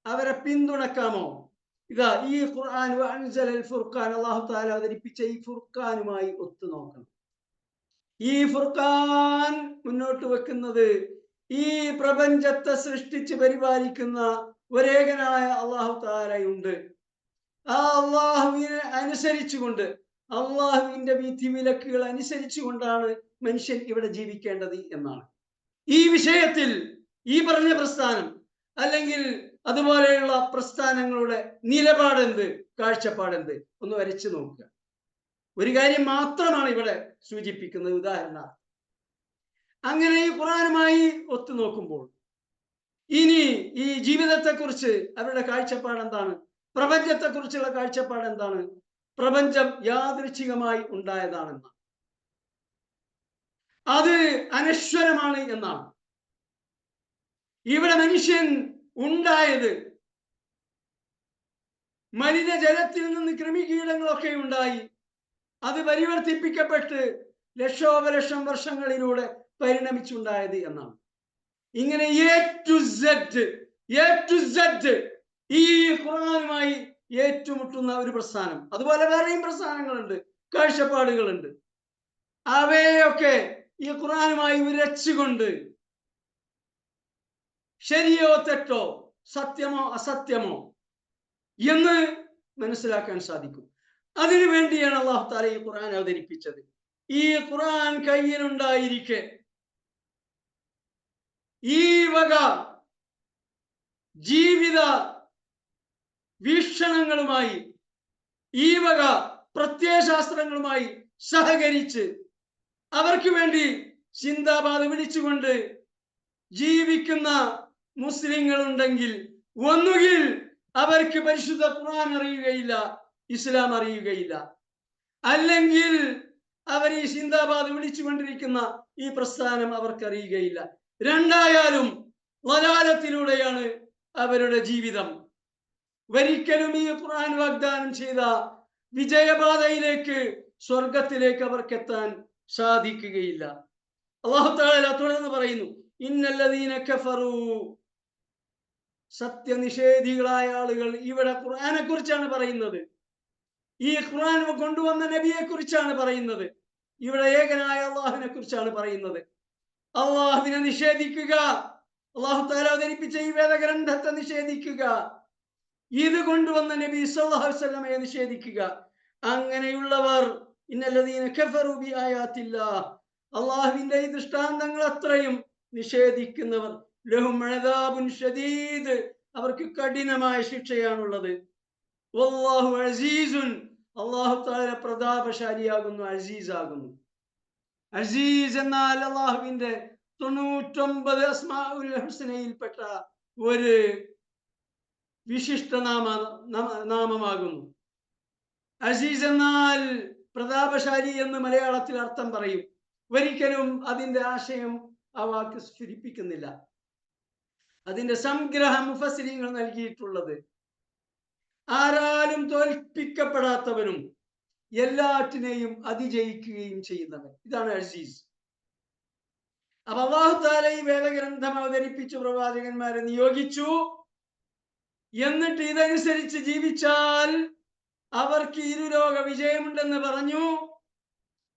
അവരെ പിന്തുണക്കാമോ? ഇതാ ഈ ഖുർആൻ ഫുർഖാൻ, അല്ലാഹു തആല അവതരിപ്പിച്ച ഈ ഫുർഖാനുമായി ഒത്തുനോക്കണം. ഈ ഫുർഖാൻ മുന്നോട്ട് വെക്കുന്നത് ഈ പ്രപഞ്ചത്തെ സൃഷ്ടിച്ച് പരിപാലിക്കുന്ന ഒരേകനായ അല്ലാഹു തആലയുണ്ട്. ആ അള്ളാഹുവിനെ അനുസരിച്ചുകൊണ്ട്, അള്ളാഹുവിന്റെ വിധിവിലക്കുകൾ അനുസരിച്ചുകൊണ്ടാണ് മനുഷ്യൻ ഇവിടെ ജീവിക്കേണ്ടത് എന്നാണ്. ഈ വിഷയത്തിൽ ഈ പറഞ്ഞ പ്രസ്ഥാനം അല്ലെങ്കിൽ അതുപോലെയുള്ള പ്രസ്ഥാനങ്ങളുടെ നിലപാടെന്ത്, കാഴ്ചപ്പാടെന്ത് ഒന്ന് വരച്ചു നോക്കുക. ഒരു കാര്യം മാത്രമാണ് ഇവിടെ സൂചിപ്പിക്കുന്നത്. ഉദാഹരണം, അങ്ങനെ ഈ ഖുർആനുമായി ഒത്തുനോക്കുമ്പോൾ ഇനി ഈ ജീവിതത്തെക്കുറിച്ച് അവരുടെ കാഴ്ചപ്പാട് എന്താണ്, പ്രപഞ്ചത്തെക്കുറിച്ചുള്ള കാഴ്ചപ്പാട് എന്താണ്? പ്രപഞ്ചം യാദൃച്ഛികമായി ഉണ്ടായതാണെന്നാണ്, അത് അനശ്വരമാണ് എന്നാണ്. ഇവിടെ മനുഷ്യൻ ഉണ്ടായത് മലിനജലത്തിൽ നിന്ന് കൃമികീടങ്ങളൊക്കെ ഉണ്ടായി, അത് പരിവർത്തിപ്പിക്കപ്പെട്ട് ലക്ഷോപലക്ഷം വർഷങ്ങളിലൂടെ പരിണമിച്ചുണ്ടായത് എന്നാണ്. ഇങ്ങനെ എ ടു സെഡ് ഈ ഖുർആനുമായി ഏറ്റുമുട്ടുന്ന ഒരു പ്രസ്ഥാനം, അതുപോലെ വേറെയും പ്രസ്ഥാനങ്ങളുണ്ട്, കാഴ്ചപ്പാടുകളുണ്ട്. അവയൊക്കെ ഈ ഖുർആനുമായി ഉരച്ചുകൊണ്ട് ശരിയോ തെറ്റോ, സത്യമോ അസത്യമോ എന്ന് മനസ്സിലാക്കാൻ സാധിക്കും. അതിനു വേണ്ടിയാണ് അല്ലാഹു തആല ഈ ഖുർആൻ അവതരിപ്പിച്ചത്. ഈ ഖുർആൻ കയ്യിലുണ്ടായിരിക്കെ ഈ വക ജീവിത വീക്ഷണങ്ങളുമായി, ഈ വക പ്രത്യയശാസ്ത്രങ്ങളുമായി സഹകരിച്ച് അവർക്ക് വേണ്ടി സിന്ദാബാദ് വിളിച്ചുകൊണ്ട് ജീവിക്കുന്ന മുസ്ലിങ്ങൾ ഉണ്ടെങ്കിൽ, ഒന്നുകിൽ അവർക്ക് പരിശുദ്ധ ഖുർആൻ അറിയുകയില്ല, ഇസ്ലാം അറിയുകയില്ല, അല്ലെങ്കിൽ അവർ ഈ സിന്ദാബാദ് വിളിച്ചുകൊണ്ടിരിക്കുന്ന ഈ പ്രസ്ഥാനം അവർക്കറിയുകയില്ല. രണ്ടായാലും വലാലത്തിലൂടെയാണ് അവരുടെ ജീവിതം. ഒരിക്കലും ഈ ഖുർആൻ വാഗ്ദാനം ചെയ്ത വിജയപാതയിലേക്ക്, സ്വർഗത്തിലേക്ക് അവർക്ക് എത്താൻ സാധിക്കുകയില്ല. അല്ലാഹു തആല തുടർന്ന് പറയുന്നു, ഇന്നല്ലദീന കഫറൂ, സത്യനിഷേധികളായ ആളുകൾ. ഇവിടെ ഖുർആനെ കുറിച്ചാണ് പറയുന്നത്, ഈ ഖുർആൻ കൊണ്ടുവന്ന നബിയെ കുറിച്ചാണ് പറയുന്നത്, ഇവിടെ ഏകനായ അള്ളാഹുവിനെ കുറിച്ചാണ് പറയുന്നത്. അള്ളാഹുവിനെ നിഷേധിക്കുക, അല്ലാഹു തആല അവതരിപ്പിച്ച ഈ വേദഗ്രന്ഥത്തെ നിഷേധിക്കുക, ഇത് കൊണ്ടുവന്ന നബി സല്ലല്ലാഹു അലൈഹി വസല്ലമയെ നിഷേധിക്കുക. അങ്ങനെയുള്ളവർ, ഇന്നല്ലദീന കഫറൂ ബിആയാത്തില്ലാഹ്, അള്ളാഹുവിന്റെ ഈ ദൃഷ്ടാന്തങ്ങൾ അത്രയും നിഷേധിക്കുന്നവർ, ലഹും അദാബുൻ ശദീദ്, അവർക്ക് കഠിനമായ ശിക്ഷയാണുള്ളത്. വല്ലാഹു അസീസുൻ, അല്ലാഹു തആല പ്രതാപശാലിയാകുന്നു, അസീസാകുന്നു. അസീസ് എന്നാൽ അള്ളാഹുവിന്റെ 99 അസ്മാഉൽ ഹുസ്നയിൽപ്പെട്ട ഒരു വിശിഷ്ട നാമമാകുന്നു. അസീസ് എന്നാൽ പ്രതാപശാലി എന്ന് മലയാളത്തിൽ അർത്ഥം പറയും. ഒരിക്കലും അതിന്റെ ആശയം ആ വാക്ക് സ്ഫുരിപ്പിക്കുന്നില്ല. അതിന്റെ സംഗ്രഹം മുഫസ്സിരീങ്ങൾ നൽകിയിട്ടുള്ളത്, ആരാലും തോൽപ്പിക്കപ്പെടാത്തവനും എല്ലാറ്റിനെയും അതിജയിക്കുകയും ചെയ്യുന്നവൻ, ഇതാണ് അസീസ്. അപ്പൊ അല്ലാഹു തആല ഈ വേദഗ്രന്ഥം അവതരിപ്പിച്ചു, പ്രവാചകന്മാരെ നിയോഗിച്ചു, എന്നിട്ട് ഇതനുസരിച്ച് ജീവിച്ചാൽ അവർക്ക് ഇരുലോക വിജയമുണ്ടെന്ന് പറഞ്ഞു,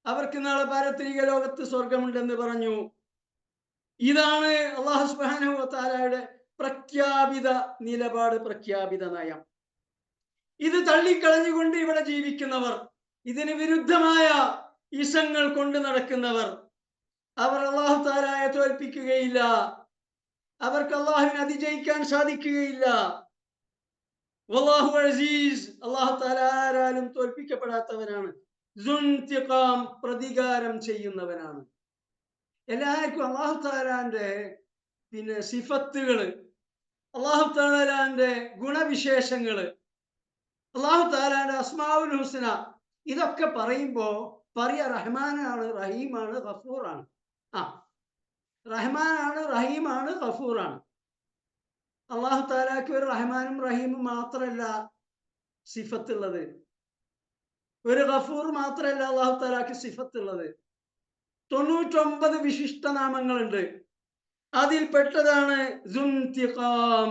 അവർക്ക് നാളെ പാരത്രിക ലോകത്ത് സ്വർഗമുണ്ടെന്ന് പറഞ്ഞു. ഇതാണ് അല്ലാഹു സുബ്ഹാനഹു വ തആലയുടെ പ്രഖ്യാപിത നിലപാട്, പ്രഖ്യാപിത നയം. ഇത് തള്ളിക്കളഞ്ഞുകൊണ്ട് ഇവിടെ ജീവിക്കുന്നവർ, ഇതിന് വിരുദ്ധമായ ഇസങ്ങൾ കൊണ്ട് നടക്കുന്നവർ, അവർ അല്ലാഹു തആലയെ തോൽപ്പിക്കുകയില്ല. അവർക്ക് അല്ലാഹുവിനെ അതിജയിക്കാൻ സാധിക്കുകയില്ല. വല്ലാഹു അസീസ്, അല്ലാഹു തആല ആരാലും തോൽപ്പിക്കപ്പെടാത്തവനാണ്. ദുൻതിഖാം, പ്രതികാരം ചെയ്യുന്നവനാണ്. എല്ലാവർക്കും അല്ലാഹു തആലാന്റെ സിഫത്തുകള്, അല്ലാഹു തആലാന്റെ ഗുണവിശേഷങ്ങള്, അല്ലാഹു തആലാന്റെ അസ്മാഉൽ ഹുസ്ന, ഇതൊക്കെ പറയുമ്പോ പറയാ റഹ്മാനാണ്, റഹീമാണ്, ഗഫൂറാണ്. റഹ്മാനാണ്, റഹീമാണ്, ഗഫൂറാണ്. അല്ലാഹു തആലാക്ക് ഒരു റഹ്മാനും റഹീമും മാത്രമല്ല സിഫത്തുള്ളത്, ഒരു ഗഫൂർ മാത്രമല്ല അല്ലാഹു തആലാക്ക് സിഫത്തുള്ളത്. 99 വിശിഷ്ട നാമങ്ങളുണ്ട്. അതിൽപ്പെട്ടതാണ് ദുൻതിഖാം.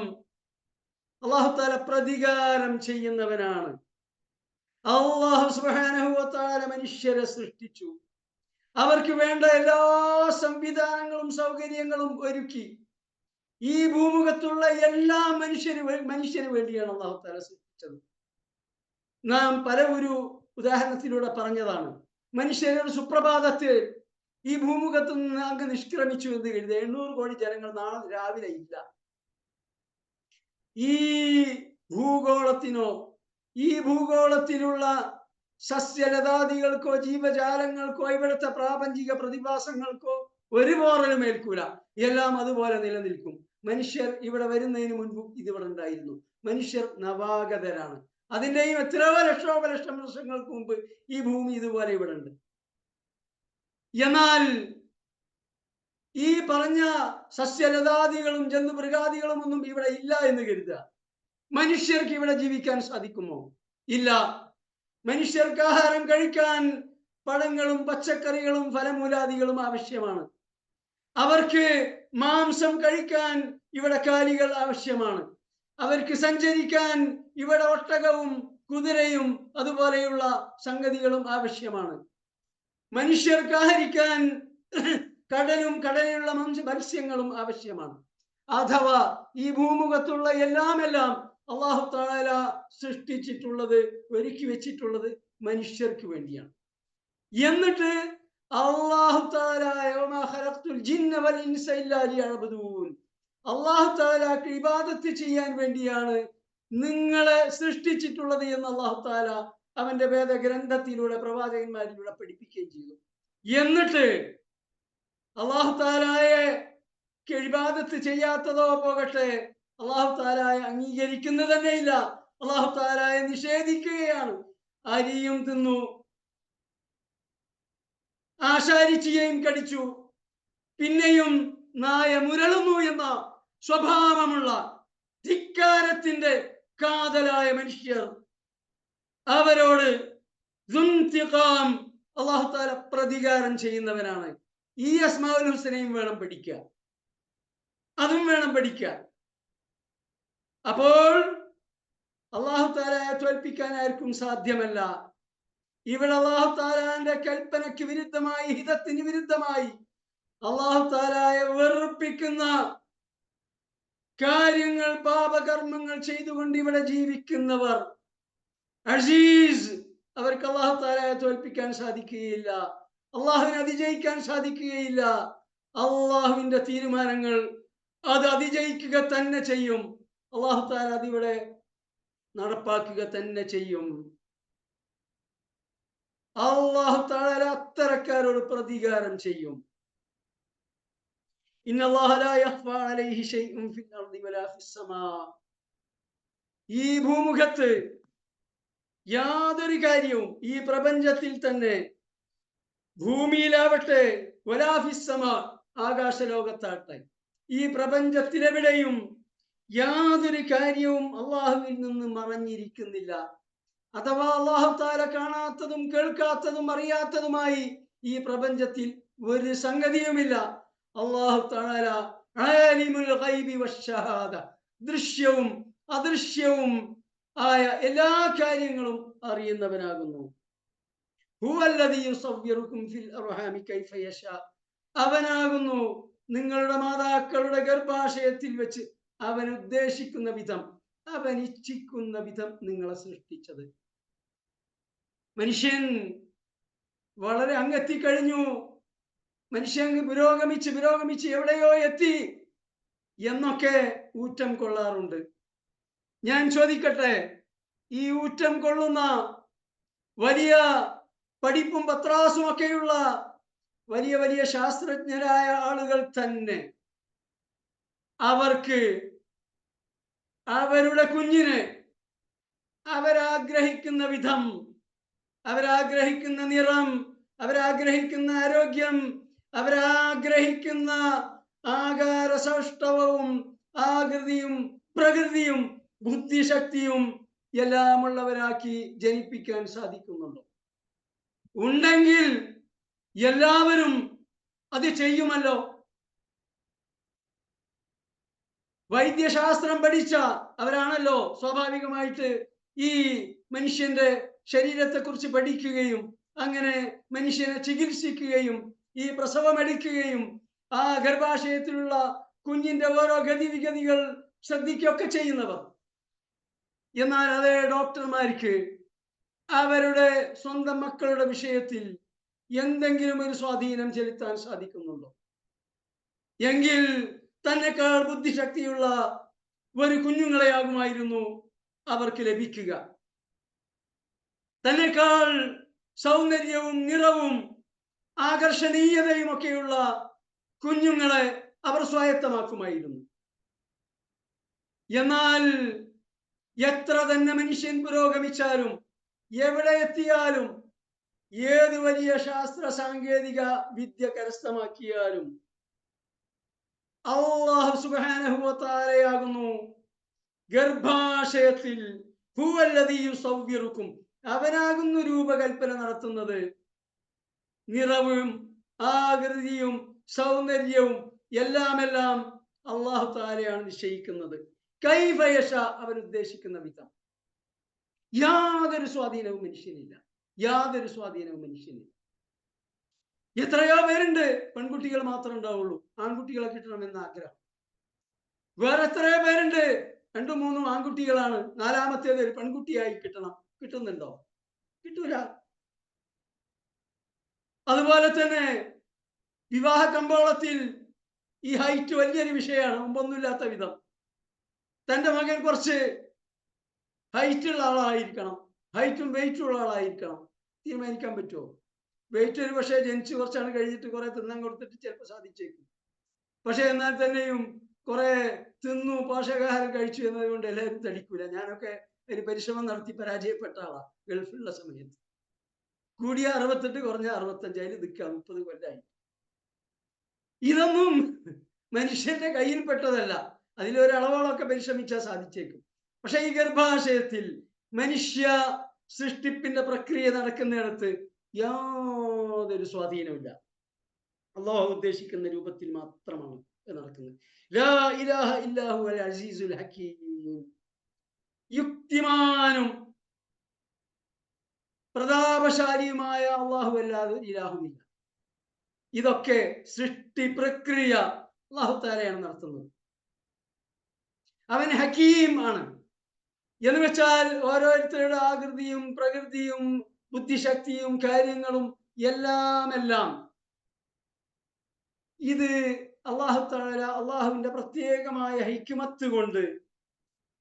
അല്ലാഹു തആല പ്രതികാരം ചെയ്യുന്നവനാണ്. അല്ലാഹു സുബ്ഹാനഹു വ തആല മനുഷ്യരെ സൃഷ്ടിച്ചു. അവർക്ക് വേണ്ട എല്ലാ സംവിധാനങ്ങളും സൗകര്യങ്ങളും ഒരുക്കി. ഈ ഭൂമുഖത്തുള്ള എല്ലാ മനുഷ്യന് വേണ്ടിയാണ് അല്ലാഹു തആല സൃഷ്ടിച്ചത്. നാം പല ഒരു ഉദാഹരണത്തിലൂടെ പറഞ്ഞതാണ്. മനുഷ്യരുടെ സുപ്രഭാതത്തിൽ ഈ ഭൂമുഖത്ത് നിന്ന് അങ്ങ് നിഷ്ക്രമിച്ചു എന്ന് കരുതി 800 കോടി ജനങ്ങൾ നാളെ രാവിലെ ഇല്ല. ഈ ഭൂഗോളത്തിനോ ഈ ഭൂഗോളത്തിലുള്ള സസ്യലതാദികൾക്കോ ജീവജാലങ്ങൾക്കോ ഇവിടുത്തെ പ്രാപഞ്ചിക പ്രതിഭാസങ്ങൾക്കോ ഒരു പോറലും ഏൽക്കൂല. എല്ലാം അതുപോലെ നിലനിൽക്കും. മനുഷ്യർ ഇവിടെ വരുന്നതിന് മുൻപും ഇതിവിടെ ഉണ്ടായിരുന്നു. മനുഷ്യർ നവാഗതരാണ്. അതിൻ്റെയും എത്രയോ ലക്ഷം വർഷങ്ങൾക്ക് മുമ്പ് ഈ ഭൂമി ഇതുപോലെ ഇവിടെ ഉണ്ട്. എന്നാൽ ഈ പറഞ്ഞ സസ്യലതാദികളും ജന്തുമൃഗാദികളും ഒന്നും ഇവിടെ ഇല്ല എന്ന് കരുതുക. മനുഷ്യർക്ക് ഇവിടെ ജീവിക്കാൻ സാധിക്കുമോ? ഇല്ല. മനുഷ്യർക്ക് ആഹാരം കഴിക്കാൻ പഴങ്ങളും പച്ചക്കറികളും ഫലമൂലാദികളും ആവശ്യമാണ്. അവർക്ക് മാംസം കഴിക്കാൻ ഇവിടെ കാലികൾ ആവശ്യമാണ്. അവർക്ക് സഞ്ചരിക്കാൻ ഇവിടെ ഒട്ടകവും കുതിരയും അതുപോലെയുള്ള സംഗതികളും ആവശ്യമാണ്. മനുഷ്യർക്ക് ആഹരിക്കാൻ കടലും കടലിലുള്ള മത്സ്യങ്ങളും ആവശ്യമാണ്. അഥവാ ഈ ഭൂമുഖത്തുള്ള എല്ലാം അല്ലാഹു തആല സൃഷ്ടിച്ചിട്ടുള്ളത്, ഒരുക്കി വെച്ചിട്ടുള്ളത് മനുഷ്യർക്ക് വേണ്ടിയാണ്. എന്നിട്ട് അല്ലാഹു തആല വമാ ഖലഖ്തുൽ ജിന്ന വൽ ഇൻസ ഇല്ലാ ലിയഅ്ബുദൂൻ, അല്ലാഹു തആലക്ക് ഇബാദത്ത് ചെയ്യാൻ വേണ്ടിയാണ് നിങ്ങളെ സൃഷ്ടിച്ചിട്ടുള്ളത് എന്ന് അല്ലാഹു തആല അവന്റെ വേദഗ്രന്ഥത്തിലൂടെ പ്രവാചകന്മാരിലൂടെ പഠിപ്പിക്കുകയും ചെയ്തു. എന്നിട്ട് അല്ലാഹു തആലയെ ഇബാദത്ത് ചെയ്യാത്തതോ പോകട്ടെ, അല്ലാഹു തആലയെ അംഗീകരിക്കുന്നത് തന്നെയില്ല. അല്ലാഹു തആലയെ നിഷേധിക്കുകയാണ്. അരിയും തിന്നു, ആശാരിച്ചിയെയും കടിച്ചു, പിന്നെയും നായ മുരളുന്നു എന്ന സ്വഭാവമുള്ള ധിക്കാരത്തിന്റെ കാതലായ മനുഷ്യർ, അവരോട് ദുൻതിഖാം, അല്ലാഹു തആല പ്രതികാരം ചെയ്യുന്നവനാണ്. ഈ അസ്മാഉൽ ഹുസ്നയും വേണം പഠിക്കുക, അതും വേണം പഠിക്കുക. അപ്പോൾ അല്ലാഹു തആലയെ തോൽപ്പിക്കാൻ ആർക്കും സാധ്യമല്ല. ഇവിടെ അല്ലാഹു തആലാന്റെ കൽപ്പനയ്ക്ക് വിരുദ്ധമായി, ഹിതത്തിന് വിരുദ്ധമായി അല്ലാഹു തആലയെ വെറുപ്പിക്കുന്ന കാര്യങ്ങൾ, പാപകർമ്മങ്ങൾ ചെയ്തുകൊണ്ട് ഇവിടെ ജീവിക്കുന്നവർ അസീസ്, അവർക്ക് അല്ലാഹു തആലയെ തോൽപ്പിക്കാൻ സാധിക്കുകയില്ല. അല്ലാഹുവിനെ അതിജയിക്കാൻ സാധിക്കുകയില്ല. അല്ലാഹുവിന്റെ തീരുമാനങ്ങൾ അത് അതിജയിക്കുക തന്നെ ചെയ്യും. അല്ലാഹു തആല അതിവിടെ നടപ്പാക്കുക തന്നെ ചെയ്യും. അല്ലാഹു തആല അത്തരക്കാരോട് പ്രതികാരം ചെയ്യും. ഇന്നല്ലാഹ ലാ യഖ്ഫാ അലൈഹി ശൈഉൻ ഫിൽ അർദി വലാ ഫിസ് സമാ, ഈ ഭൂമുഖത്ത് യാതൊരു കാര്യവും, ഈ പ്രപഞ്ചത്തിൽ തന്നെ, ഭൂമിയിലാവട്ടെ വലാ ഫിസ് സമാ, ആകാശലോകത്താട്ടെ, ഈ പ്രപഞ്ചത്തിലെവിടെയും യാതൊരു കാര്യവും അല്ലാഹുവിൽ നിന്ന് മറഞ്ഞിരിക്കുന്നില്ല. അഥവാ അല്ലാഹു തആല കാണാത്തതും കേൾക്കാത്തതും അറിയാത്തതുമായി ഈ പ്രപഞ്ചത്തിൽ ഒരു സംഗതിയുമില്ല. അല്ലാഹു തആല ആലിമുൽ ഗൈബി വശഹാദ, ദൃശ്യവും അദൃശ്യവും ആയ എല്ലാ കാര്യങ്ങളും അറിയുന്നവനാകുന്നു. ഹുവല്ലദീ യുസവ്വിറുകും ഫിൽ അർഹാമി കൈഫ യശാ, അവനാകുന്നു നിങ്ങളുടെ മാതാക്കളുടെ ഗർഭാശയത്തിൽ വെച്ച് അവൻ ഉദ്ദേശിക്കുന്ന വിധം, അവൻ ഇച്ഛിക്കുന്ന വിധം നിങ്ങളെ സൃഷ്ടിച്ചത്. മനുഷ്യൻ വളരെ അങ്ങെത്തിക്കഴിഞ്ഞു. മനുഷ്യൻ പുരോഗമിച്ച് എവിടെയോ എത്തി എന്നൊക്കെ ഊറ്റം കൊള്ളാറുണ്ട്. ഞാൻ ചോദിക്കട്ടെ, ഈ ഊറ്റം കൊള്ളുന്ന വലിയ പഠിപ്പും പത്രാസും ഒക്കെയുള്ള വലിയ വലിയ ശാസ്ത്രജ്ഞരായ ആളുകൾ തന്നെ അവർക്ക് അവരുടെ കുഞ്ഞിനെ അവരാഗ്രഹിക്കുന്ന വിധം, അവരാഗ്രഹിക്കുന്ന നിറം, അവരാഗ്രഹിക്കുന്ന ആരോഗ്യം, അവരാഗ്രഹിക്കുന്ന ആകാര സൗഷ്ഠവവും ആകൃതിയും പ്രകൃതിയും ബുദ്ധിശക്തിയും എല്ലാമുള്ളവരാക്കി ജനിപ്പിക്കാൻ സാധിക്കുന്നുണ്ടോ? ഉണ്ടെങ്കിൽ എല്ലാവരും അത് ചെയ്യുമല്ലോ. വൈദ്യശാസ്ത്രം പഠിച്ച അവരാണല്ലോ സ്വാഭാവികമായിട്ട് ഈ മനുഷ്യന്റെ ശരീരത്തെക്കുറിച്ച് പഠിക്കുകയും അങ്ങനെ മനുഷ്യനെ ചികിത്സിക്കുകയും ഈ പ്രസവമെടുക്കുകയും ആ ഗർഭാശയത്തിലുള്ള കുഞ്ഞിന്റെ ഓരോ ഗതിവിഗതികൾ ശ്രദ്ധിക്കുകയൊക്കെ ചെയ്യുന്നവർ. എന്നാൽ അതേ ഡോക്ടർമാർക്ക് അവരുടെ സ്വന്തം മക്കളുടെ വിഷയത്തിൽ എന്തെങ്കിലും ഒരു സ്വാധീനം ചെലുത്താൻ സാധിക്കുന്നുണ്ടോ? എങ്കിൽ തന്നെക്കാൾ ബുദ്ധിശക്തിയുള്ള ഒരു കുഞ്ഞുങ്ങളെയാകുമായിരുന്നു അവർക്ക് ലഭിക്കുക. തന്നെക്കാൾ സൗന്ദര്യവും നിറവും ആകർഷണീയതയും ഒക്കെയുള്ള കുഞ്ഞുങ്ങളെ അവർ സ്വായത്തമാക്കുമായിരുന്നു. എന്നാൽ എത്ര തന്നെ മനുഷ്യൻ പുരോഗമിച്ചാലും എവിടെ എത്തിയാലും ഏത് വലിയ ശാസ്ത്ര സാങ്കേതിക വിദ്യ കരസ്ഥമാക്കിയാലും അല്ലാഹു സുബ്ഹാനഹു വ തആലയാകുന്നു ഗർഭാശയത്തിൽ ഹുവല്ലദീ യുസവ്വിറുക്കും, അവനാകുന്നു രൂപകൽപ്പന നടത്തുന്നത്. നിറവും ആകൃതിയും സൗന്ദര്യവും എല്ലാം അല്ലാഹു തആലയാണ് നിശ്ചയിക്കുന്നത്. കൈഫ യശാ, അവൻ ഉദ്ദേശിക്കുന്ന വിധം. യാതൊരു സ്വാധീനവും മനുഷ്യനില്ല, യാതൊരു സ്വാധീനവും മനുഷ്യനില്ല. എത്രയോ പേരുണ്ട് പെൺകുട്ടികൾ മാത്രമേ ഉണ്ടാവുള്ളൂ, ആൺകുട്ടികളെ കിട്ടണമെന്ന ആഗ്രഹം. വേറെ എത്രയോ പേരുണ്ട് 2-3 ആൺകുട്ടികളാണ്, 4ാമത്തേത് ഒരു പെൺകുട്ടിയായി കിട്ടണം. കിട്ടുന്നുണ്ടോ? കിട്ടൂല. അതുപോലെ തന്നെ വിവാഹ കമ്പോളത്തിൽ ഈ ഹൈറ്റ് വലിയൊരു വിഷയമാണ്. മുമ്പൊന്നുമില്ലാത്ത വിധം തൻ്റെ മകൻ കുറച്ച് ഹൈറ്റുള്ള ആളായിരിക്കണം, ഹൈറ്റും വെയിറ്റും ഉള്ള ആളായിരിക്കണം. തീരുമാനിക്കാൻ പറ്റുമോ? വെയിറ്റ് ഒരു പക്ഷേ ജനിച്ച് കുറച്ചാണ് കഴിഞ്ഞിട്ട് കുറെ തിന്നാൻ കൊടുത്തിട്ട് ചിലപ്പോൾ സാധിച്ചേക്കും. പക്ഷെ എന്നാൽ തന്നെയും കുറെ തിന്നു പോഷകാഹാരം കഴിച്ചു എന്നതുകൊണ്ട് എല്ലാവരും തടിക്കൂല. ഞാനൊക്കെ ഒരു പരിശ്രമം നടത്തി പരാജയപ്പെട്ട ആളാണ്. ഗൾഫിലുള്ള സമയത്ത് കൂടിയ 68, കുറഞ്ഞ 65, അതിൽ നിൽക്കുക 30 കൊല്ലായി. ഇതൊന്നും മനുഷ്യന്റെ കയ്യിൽപ്പെട്ടതല്ല. അതിലൊരളവോളൊക്കെ പരിശ്രമിച്ചാൽ സാധിച്ചേക്കും. പക്ഷെ ഈ ഗർഭാശയത്തിൽ മനുഷ്യ സൃഷ്ടിപ്പിന്റെ പ്രക്രിയ നടക്കുന്നിടത്ത് യാതൊരു സ്വാധീനമില്ല. അല്ലാഹു ഉദ്ദേശിക്കുന്ന രൂപത്തിൽ മാത്രമാണ് നടക്കുന്നത്. ലാ ഇലാഹ ഇല്ലാ ഹുവൽ അസീസുൽ ഹകീം. യുക്തിമാനും പ്രതാപശാലിയുമായ അല്ലാഹു അല്ലാതെ ഇലാഹുമില്ല. ഇതൊക്കെ സൃഷ്ടി പ്രക്രിയ അല്ലാഹു തആലയാണ് നടത്തുന്നത്. അവൻ ഹകീം ആണ്. എന്ന് വെച്ചാൽ ഓരോരുത്തരുടെ ആകൃതിയും പ്രകൃതിയും ബുദ്ധിശക്തിയും കാര്യങ്ങളും എല്ലാം ഇത് അല്ലാഹു തആല അല്ലാഹുവിന്റെ പ്രത്യേകമായ ഹിക്മത്ത് കൊണ്ട്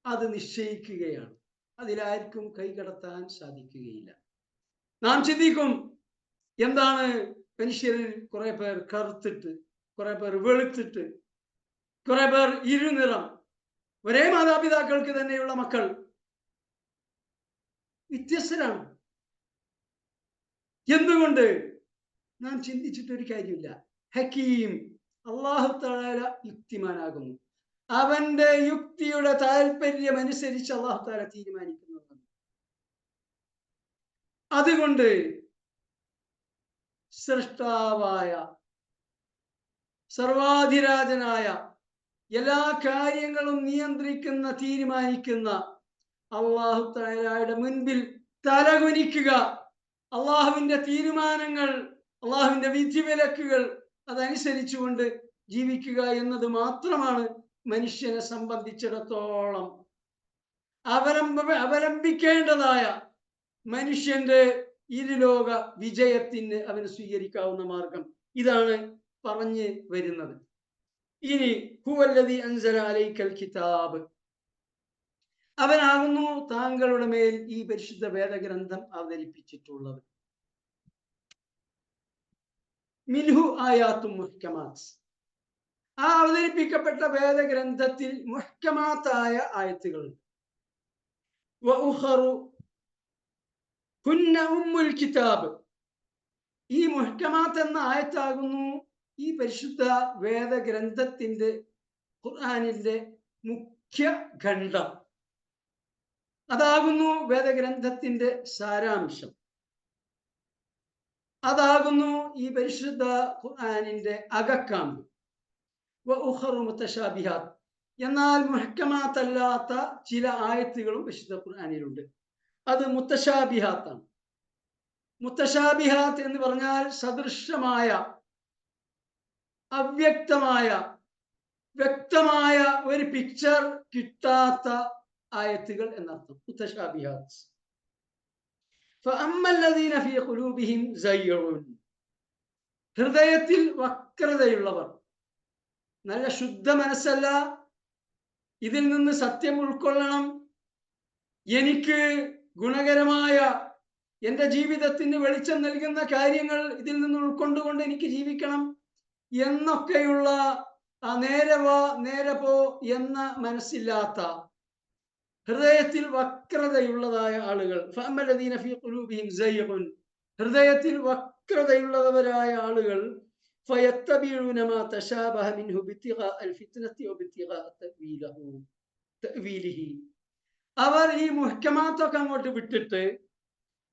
അത് നിശ്ചയിക്കുകയാണ്. അതിലാർക്കും കൈകടത്താൻ സാധിക്കുകയില്ല. നാം ചിന്തിക്കും, എന്താണ് മനുഷ്യരിൽ കുറെ പേർ കറുത്തിട്ട്, കുറെ പേർ വെളുത്തിട്ട്, കുറെ പേർ ഇരുനിറം, ഒരേ മാതാപിതാക്കൾക്ക് തന്നെയുള്ള മക്കൾ വ്യത്യസ്തരാണ്. എന്തുകൊണ്ട്? നാം ചിന്തിച്ചിട്ടൊരു കാര്യമില്ല. ഹക്കീം അല്ലാഹു തആല യുക്തിമാനാകുന്നു. അവന്റെ യുക്തിയുടെ താല്പര്യം അനുസരിച്ച് അല്ലാഹു തആല തീരുമാനിക്കുന്നതാണ്. അതുകൊണ്ട് സൃഷ്ടാവായ സർവാധിരാജനായ എല്ലാ കാര്യങ്ങളും നിയന്ത്രിക്കുന്ന തീരുമാനിക്കുന്ന അല്ലാഹു തആലയുടെ മുൻപിൽ തലകുനിക്കുക, അള്ളാഹുവിന്റെ തീരുമാനങ്ങൾ, അള്ളാഹുവിന്റെ വിധിവിലക്കുകൾ അതനുസരിച്ചുകൊണ്ട് ജീവിക്കുക എന്നത് മാത്രമാണ് മനുഷ്യനെ സംബന്ധിച്ചിടത്തോളം അവലംബിക്കേണ്ടതായ മനുഷ്യന്റെ ഇരുലോക വിജയത്തിന് അവന് സ്വീകരിക്കാവുന്ന മാർഗം. ഇതാണ് പറഞ്ഞു വരുന്നത്. ഇനി ഹുവല്ലദീ അൻസല അലൈക്കൽ കിതാബ്, അവനാകുന്നു താങ്കളുടെ മേൽ ഈ പരിശുദ്ധ വേദഗ്രന്ഥം അവതരിപ്പിച്ചിട്ടുള്ളത്. മിൻഹു ആയാത്തും മുഹ്കമാത്ത്, ആ അവതരിപ്പിക്കപ്പെട്ട വേദഗ്രന്ഥത്തിൽ മുഹ്കമാത്തായ ആയത്തുകളുണ്ട്. വഉഖറു ഹുന്ന ഉമ്മുൽ കിതാബ്, ഈ മുഹ്കമാത്ത് എന്ന ആയത്താകുന്നു ഈ പരിശുദ്ധ വേദഗ്രന്ഥത്തിന്റെ ഖുർആനിന്റെ മുഖ്യ ഖണ്ഡം. അതാകുന്നു വേദഗ്രന്ഥത്തിന്റെ സാരാംശം. അതാകുന്നു ഈ പരിശുദ്ധ ഖുർആനിന്റെ അകക്കാമ്പ്. വഉഖറു മുതശാബിഹാത്ത്, എന്നാൽ മുഹ്കമാത്തല്ലാത്ത ചില ആയത്തുകളും വിശുദ്ധ ഖുർആനിലുണ്ട്. അത് മുത്തശാബിഹാത്താണ്. മുത്തശാബിഹാത്ത് എന്ന് പറഞ്ഞാൽ സദൃശമായ, അവ്യക്തമായ, വ്യക്തമായ ഒരു പിക്ചർ കിട്ടാത്ത ആയത്തുകൾ എന്നർത്ഥം. മുത്തശാബിഹാത്ത്. ഫഅമ്മല്ലദീന ഫീ ഖുലൂബിഹിം സയ്യുൻ, ഹൃദയത്തിൽ വക്രതയുള്ളവർ, നല്ല ശുദ്ധ മനസ്സല്ല, ഇതിൽ നിന്ന് സത്യം ഉൾക്കൊള്ളണം, എനിക്ക് ഗുണകരമായ, എൻ്റെ ജീവിതത്തിന് വെളിച്ചം നൽകുന്ന കാര്യങ്ങൾ ഇതിൽ നിന്ന് ഉൾക്കൊണ്ടുകൊണ്ട് എനിക്ക് ജീവിക്കണം എന്നൊക്കെയുള്ള നേരെ പോ എന്ന മനസ്സില്ലാത്ത, ഹൃദയത്തിൽ വക്രതയുള്ളതായ ആളുകൾ. ഫഅമ്മല്ലദീന ഫീ ഖുലൂബിഹിം സയ്യുൻ, ഹൃദയത്തിൽ വക്രതയുള്ളവരായ ആളുകൾ ഫയത്തബിഊന മാ തശാബഹ മിൻഹു ബിത്തിഗാഅൽ ഫിത്നതി വബിത്തിഗാഅ തഅവീലിഹി, അവർ ഈ മുഹ്കമാത്തൊക്കെ അങ്ങോട്ട് വിട്ടിട്ട്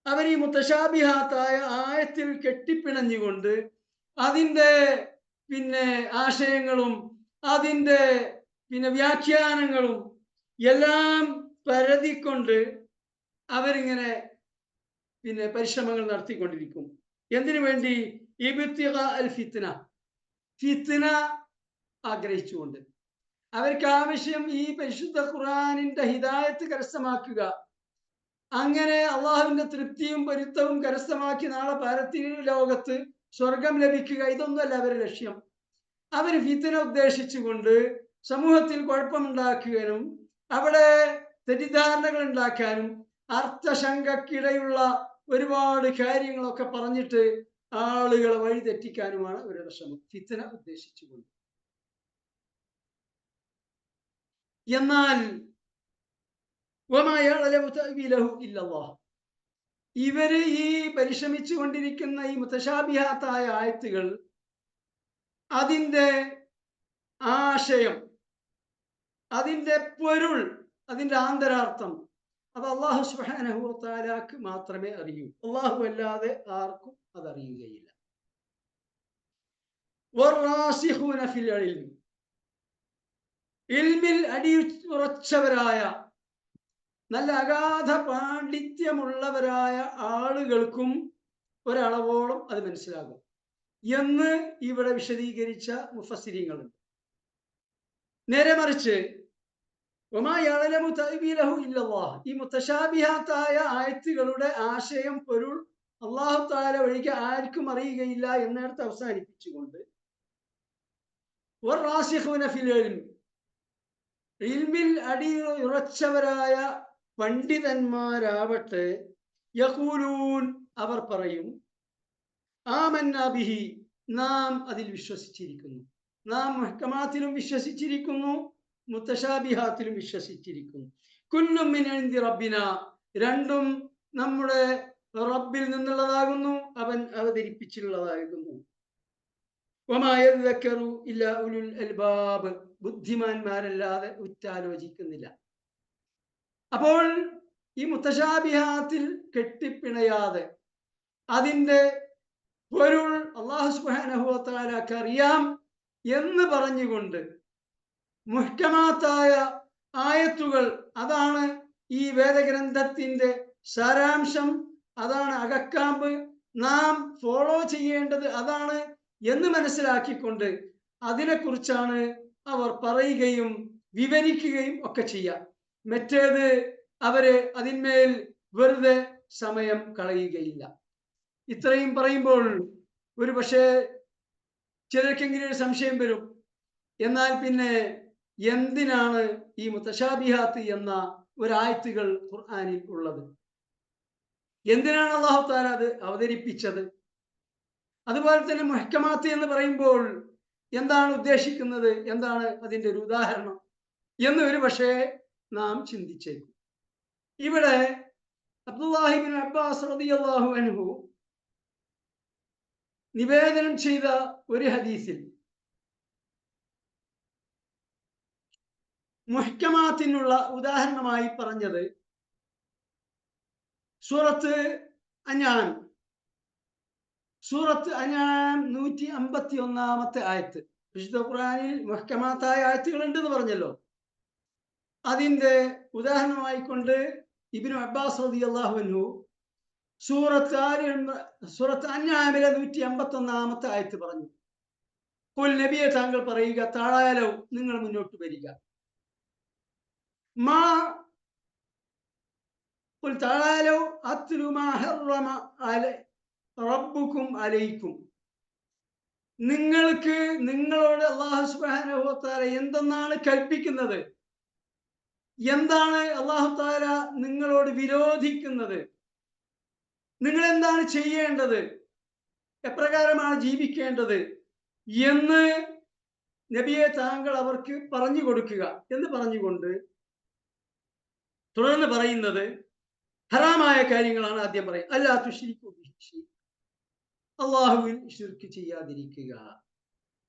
അവർ ഈ മുത്തശാബിഹാത്തായ ആയത്തിൽ കെട്ടിപ്പിണഞ്ഞുകൊണ്ട് അതിൻ്റെ ആശയങ്ങളും അതിൻ്റെ വ്യാഖ്യാനങ്ങളും എല്ലാം പരതിക്കൊണ്ട് അവരിങ്ങനെ പരിശ്രമങ്ങൾ നടത്തിക്കൊണ്ടിരിക്കും. എന്തിനു വേണ്ടി? ഇബ്തിഗാഅൽ ഫിത്ന, ഫിത്ന ആഗ്രഹിച്ചുകൊണ്ട്. അവർക്ക് ആവശ്യം ഈ പരിശുദ്ധ ഖുർആനിന്റെ ഹിദായത്ത് കരസ്ഥമാക്കുക, അങ്ങനെ അള്ളാഹുവിന്റെ തൃപ്തിയും പൊരുത്തവും കരസ്ഥമാക്കി നാളെ പാരത്രിക ലോകത്ത് സ്വർഗം ലഭിക്കുക. ഇതൊന്നുമല്ല അവരുടെ ലക്ഷ്യം. അവർ ഫിത്ന ഉദ്ദേശിച്ചുകൊണ്ട് സമൂഹത്തിൽ കുഴപ്പമുണ്ടാക്കുകയും അവിടെ തെറ്റിദ്ധാരണകൾ ഉണ്ടാക്കാനും അർത്ഥശങ്കക്കിടയുള്ള ഒരുപാട് കാര്യങ്ങളൊക്കെ പറഞ്ഞിട്ട് ആളുകളെ വഴിതെറ്റിക്കാനുമാണ് അവരുടെ ശ്രമം, ഫിത്ന ഉദ്ദേശിച്ചുകൊണ്ട്. എന്നാൽ ഇവര് ഈ പരിശ്രമിച്ചു കൊണ്ടിരിക്കുന്ന ഈ മുത്തശാബിഹാത്തായ ആയത്തുകൾ, അതിൻ്റെ ആശയം, അതിൻ്റെ പൊരുൾ, അതിൻ്റെ ആന്തരാർത്ഥം അത് അല്ലാഹു സുബ്ഹാനഹു വ തആലക്ക് മാത്രമേ അറിയൂ. അല്ലാഹു അല്ലാതെ ആർക്കും അതറിയുകയില്ല. വറാസിഖൂന ഫിൽ ഇൽമി, ഇൽമിൽ അടിയുറച്ചവരായ, നല്ല അഗാധ പാണ്ഡിത്യമുള്ളവരായ ആളുകൾക്കും ഒരളവോളം അത് മനസ്സിലാകും എന്ന് ഇവിടെ വിശദീകരിച്ച മുഫസ്സിരീങ്ങളുണ്ട്. നേരെ മറിച്ച് വമാ യഅലമു തഅവീലഹു ഇല്ലല്ലാഹ്, ഈ മുത്തശാബിഹാത്തായ ആയത്തുകളുടെ ആശയം, പൊരുൾ അല്ലാഹു തആല ഒഴികെ ആർക്കും അറിയുകയില്ല എന്നിടത്ത് അവസാനിപ്പിച്ചുകൊണ്ട് വറാസിഖൂന ഫിൽ ഇൽമി, ഇൽമിൽ അടിയുറച്ചവരായ പണ്ഡിതന്മാരാവട്ടെ യഖൂലൂൻ, അവർ പറയും, ആമന്നാ ബിഹി, നാം അതിൽ വിശ്വസിച്ചിരിക്കുന്നു, നാം മുഹ്കമാത്തിലും വിശ്വസിച്ചിരിക്കുന്നു, മുത്തശാബിഹാത്തിലും വിശ്വസിച്ചിരിക്കുന്നു. കുല്ലും മിൻ ഇൻദി റബ്ബിനാ, രണ്ടും നമ്മുടെ റബ്ബിൽ നിന്നുള്ളതാകുന്നു, അവൻ അവതരിപ്പിച്ചിട്ടുള്ളതാകുന്നു. വമാ യദ്ദക്കറു ഇല്ലാ ഉലുൽ അൽബാബ്, ബുദ്ധിമാന്മാരല്ലാതെ ഉറ്റാലോചിക്കുന്നില്ല. അപ്പോൾ ഈ മുത്തശാബിഹാത്തിൽ കെട്ടിപ്പിണയാതെ അതിൻ്റെ പൊരുൾ അല്ലാഹു സുബ്ഹാനഹു വ തആലക്ക് അറിയാം എന്ന് പറഞ്ഞുകൊണ്ട് മുഹ്കമാത്തായ ആയത്തുകൾ, അതാണ് ഈ വേദഗ്രന്ഥത്തിന്റെ സാരാംശം, അതാണ് അകക്കാമ്പ്, നാം ഫോളോ ചെയ്യേണ്ടത് അതാണ് എന്ന് മനസ്സിലാക്കിക്കൊണ്ട് അതിനെക്കുറിച്ചാണ് അവർ പറയുകയും വിവരിക്കുകയും ഒക്കെ ചെയ്യുക. മറ്റേത് അവര് അതിന്മേൽ വെറുതെ സമയം കളയുകയില്ല. ഇത്രയും പറയുമ്പോൾ ഒരു പക്ഷേ ചിലർക്കെങ്കിലും ഒരു സംശയം വരും, എന്നാൽ പിന്നെ എന്തിനാണ് ഈ മുത്തശാബിഹാത്ത് എന്ന ഒരായത്തുകൾ ഖുർആനിൽ ഉള്ളത്? എന്തിനാണ് അല്ലാഹു തആല അത് അവതരിപ്പിച്ചത്? അതുപോലെ തന്നെ മുഹ്കമാത്ത് എന്ന് പറയുമ്പോൾ എന്താണ് ഉദ്ദേശിക്കുന്നത്? എന്താണ് അതിൻ്റെ ഒരു ഉദാഹരണം എന്ന് ഒരു പക്ഷേ നാം ചിന്തിച്ചേക്കും. ഇവിടെ അബ്ദുല്ലാഹി ഇബ്നു അബ്ബാസ് റളിയല്ലാഹു അൻഹു നിവേദനം ചെയ്ത ഒരു ഹദീസിൽ മുഹ്കമാത്തിനുള്ള ഉദാഹരണമായി പറഞ്ഞത് സൂറത്ത് അൻആം 151 ആയത്ത്. വിശുദ്ധ ഖുർആനിൽ മുഹ്കമാത്തായ ആയത്തുകൾ ഉണ്ടെന്ന് പറഞ്ഞല്ലോ. അതിന്റെ ഉദാഹരണമായിക്കൊണ്ട് ഇബ്നു അബ്ബാസ് റളിയല്ലാഹു അൻഹു സൂറത്ത് അൻആമിലെ 151 ആയത്ത് പറഞ്ഞു. ഖുൽ നബിയെ താങ്കൾ പറയുക, താഴാലോ നിങ്ങൾ മുന്നോട്ട് വരിക. മാ ഖുൽ താഴാലോ അത്ലു മാ ഹറമ റബ്ബുക്കും അലൈക്കും. നിങ്ങൾക്ക് നിങ്ങളോട് അല്ലാഹു സുബ്ഹാനഹു വ തആല എന്തെന്നാണ് കൽപ്പിക്കുന്നത്, എന്താണ് അല്ലാഹു തആല നിങ്ങളോട് വിരോധിക്കുന്നത്, നിങ്ങൾ എന്താണ് ചെയ്യേണ്ടത്, എപ്രകാരമാണ് ജീവിക്കേണ്ടത് എന്ന് നബിയെ താങ്കൾ അവർക്ക് പറഞ്ഞു കൊടുക്കുക എന്ന് പറഞ്ഞുകൊണ്ട് തുടർന്ന് പറയുന്നത് ഹറാമായ കാര്യങ്ങളാണ്. ആദ്യം പറയും അല്ലാ തുശ്രികൂ ബിഹി ശൈഅൻ, അല്ലാഹുവിൽ ശിർക്ക് ചെയ്യാതിരിക്കുക.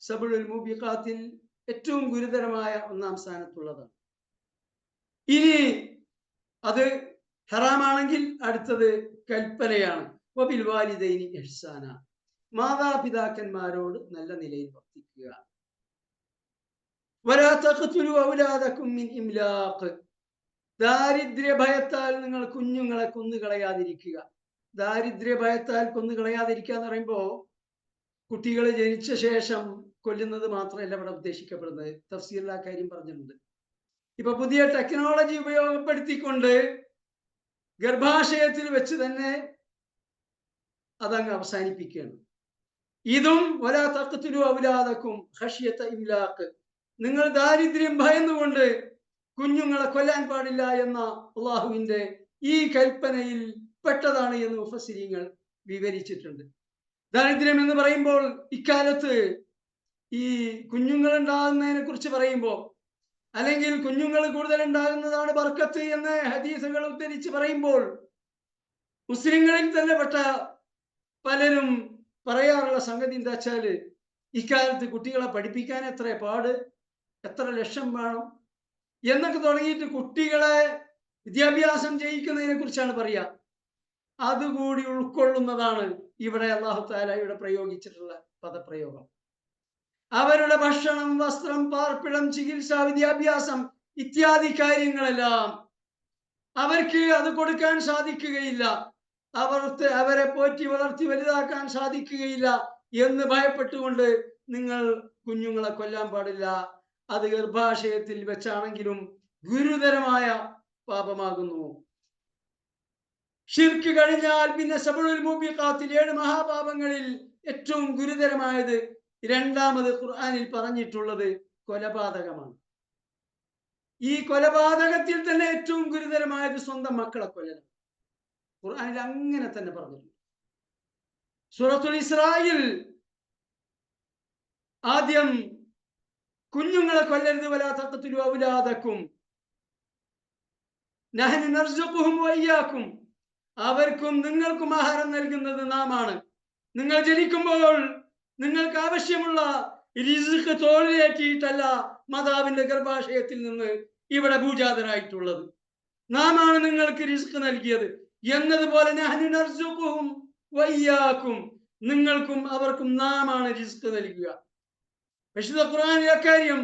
സബഉൽ മൂബിഖാത്തിൽ ഏറ്റവും ഗുരുതരമായ 1-ാം സ്ഥാനത്തുള്ളതാണ്. ഇനി അത് ഹറാമാണെങ്കിൽ അടുത്തത് കൽപ്പനയാണ്. വബിൽ വാലിദൈനി ഇഹ്സാന, മാതാപിതാക്കന്മാരോട് നല്ല നിലയിൽ വർത്തിക്കുക. വലാ തഖ്തുലു ഔലാദകും മിൻ ഇംലാഖ്, ദാരിദ്ര്യ ഭയത്താൽ നിങ്ങൾ കുഞ്ഞുങ്ങളെ കൊന്നുകളയാതിരിക്കുക. ദാരിദ്ര്യ ഭയത്താൽ കൊന്നുകളയാതിരിക്കുക എന്ന് പറയുമ്പോൾ കുട്ടികൾ ജനിച്ച ശേഷം കൊല്ലുന്നത് മാത്രമല്ല ഇവിടെ ഉദ്ദേശിക്കപ്പെടുന്നത്. തഫ്സീറിൽ ആ കാര്യം പറഞ്ഞിട്ടുണ്ട്. ഇപ്പൊ പുതിയ ടെക്നോളജി ഉപയോഗപ്പെടുത്തിക്കൊണ്ട് ഗർഭാശയത്തിൽ വെച്ച് തന്നെ അതങ്ങ് അവസാനിപ്പിക്കുകയാണ്. ഇതും വലാ തഖ്തുലു ഔലാദകും ഖശ്യത ഇംലാഖ്, നിങ്ങൾ ദാരിദ്ര്യം ഭയന്നുകൊണ്ട് കുഞ്ഞുങ്ങളെ കൊല്ലാൻ പാടില്ല എന്ന അള്ളാഹുവിന്റെ ഈ കൽപ്പനയിൽ പെട്ടതാണ് എന്ന് മുഫസ്സിരീങ്ങൾ വിവരിച്ചിട്ടുണ്ട്. ദാരിദ്ര്യം എന്ന് പറയുമ്പോൾ ഇക്കാലത്ത് ഈ കുഞ്ഞുങ്ങൾ ഉണ്ടാകുന്നതിനെ കുറിച്ച് പറയുമ്പോൾ, അല്ലെങ്കിൽ കുഞ്ഞുങ്ങൾ കൂടുതൽ ഉണ്ടാകുന്നതാണ് ബർക്കത്ത് എന്ന് ഹദീസുകൾ ഉദ്ധരിച്ച് പറയുമ്പോൾ, മുസ്ലിങ്ങളിൽ തന്നെ പെട്ട പലരും പറയാറുള്ള സംഗതി എന്താ വെച്ചാല്, ഇക്കാലത്ത് കുട്ടികളെ പഠിപ്പിക്കാൻ എത്ര പാട്, എത്ര ലക്ഷം വേണം എന്നൊക്കെ തുടങ്ങിയിട്ട് കുട്ടികളെ വിദ്യാഭ്യാസം ചെയ്യിക്കുന്നതിനെ കുറിച്ചാണ് പറയുക. അതുകൂടി ഉൾക്കൊള്ളുന്നതാണ് ഇവിടെ അല്ലാഹു തആല ഇവിടെ പ്രയോഗിച്ചിട്ടുള്ള പദപ്രയോഗം. അവരുടെ ഭക്ഷണം, വസ്ത്രം, പാർപ്പിടം, ചികിത്സ, വിദ്യാഭ്യാസം ഇത്യാദി കാര്യങ്ങളെല്ലാം അവർക്ക് അത് കൊടുക്കാൻ സാധിക്കുകയില്ല, അവരെ പോറ്റി വളർത്തി വലുതാക്കാൻ സാധിക്കുകയില്ല എന്ന് ഭയപ്പെട്ടുകൊണ്ട് നിങ്ങൾ കുഞ്ഞുങ്ങളെ കൊല്ലാൻ പാടില്ല. അത് ഗർഭാശയത്തിൽ വെച്ചാണെങ്കിലും ഗുരുതരമായ പാപമാകുന്നു. ഷിർക്ക് കഴിഞ്ഞാൽ പിന്നെ സബഉൽ മൂബിഖാത്തിൽ 7 മഹാപാപങ്ങളിൽ ഏറ്റവും ഗുരുതരമായത് രണ്ടാമത് ഖുർആനിൽ പറഞ്ഞിട്ടുള്ളത് കൊലപാതകമാണ്. ഈ കൊലപാതകത്തിൽ തന്നെ ഏറ്റവും ഗുരുതരമായത് സ്വന്തം മക്കളെ കൊല്ലണം. ഖുർആനിൽ അങ്ങനെ തന്നെ പറഞ്ഞിട്ടുണ്ട്. സൂറത്തുൽ ഇസ്രായിൽ ആദ്യം കുഞ്ഞുങ്ങളെ കൊല്ലരുത്, വലാ തഖ്തുലു ഔലാദകും നഹ്നു നർസുഖുഹും വഇയ്യാകും, അവർക്കും നിങ്ങൾക്കും ആഹാരം നൽകുന്നത് നാമാണ്. നിങ്ങൾ ജനിക്കുമ്പോൾ നിങ്ങൾക്ക് ആവശ്യമുള്ള റിസ്ക് തോളിലേറ്റിയിട്ടല്ല മാതാവിന്റെ ഗർഭാശയത്തിൽ നിന്ന് ഇവിടെ ഭൂജാതരായിട്ടുള്ളത്, നാമാണ് നിങ്ങൾക്ക് റിസ്ക് നൽകിയത് എന്നതുപോലെ നഹ്നു നർസുഖുഹും വഇയ്യാകും, നിങ്ങൾക്കും അവർക്കും നാമാണ് റിസ്ക് നൽകുക. വിശുദ്ധ ഖുർആനിൽ അക്കാര്യം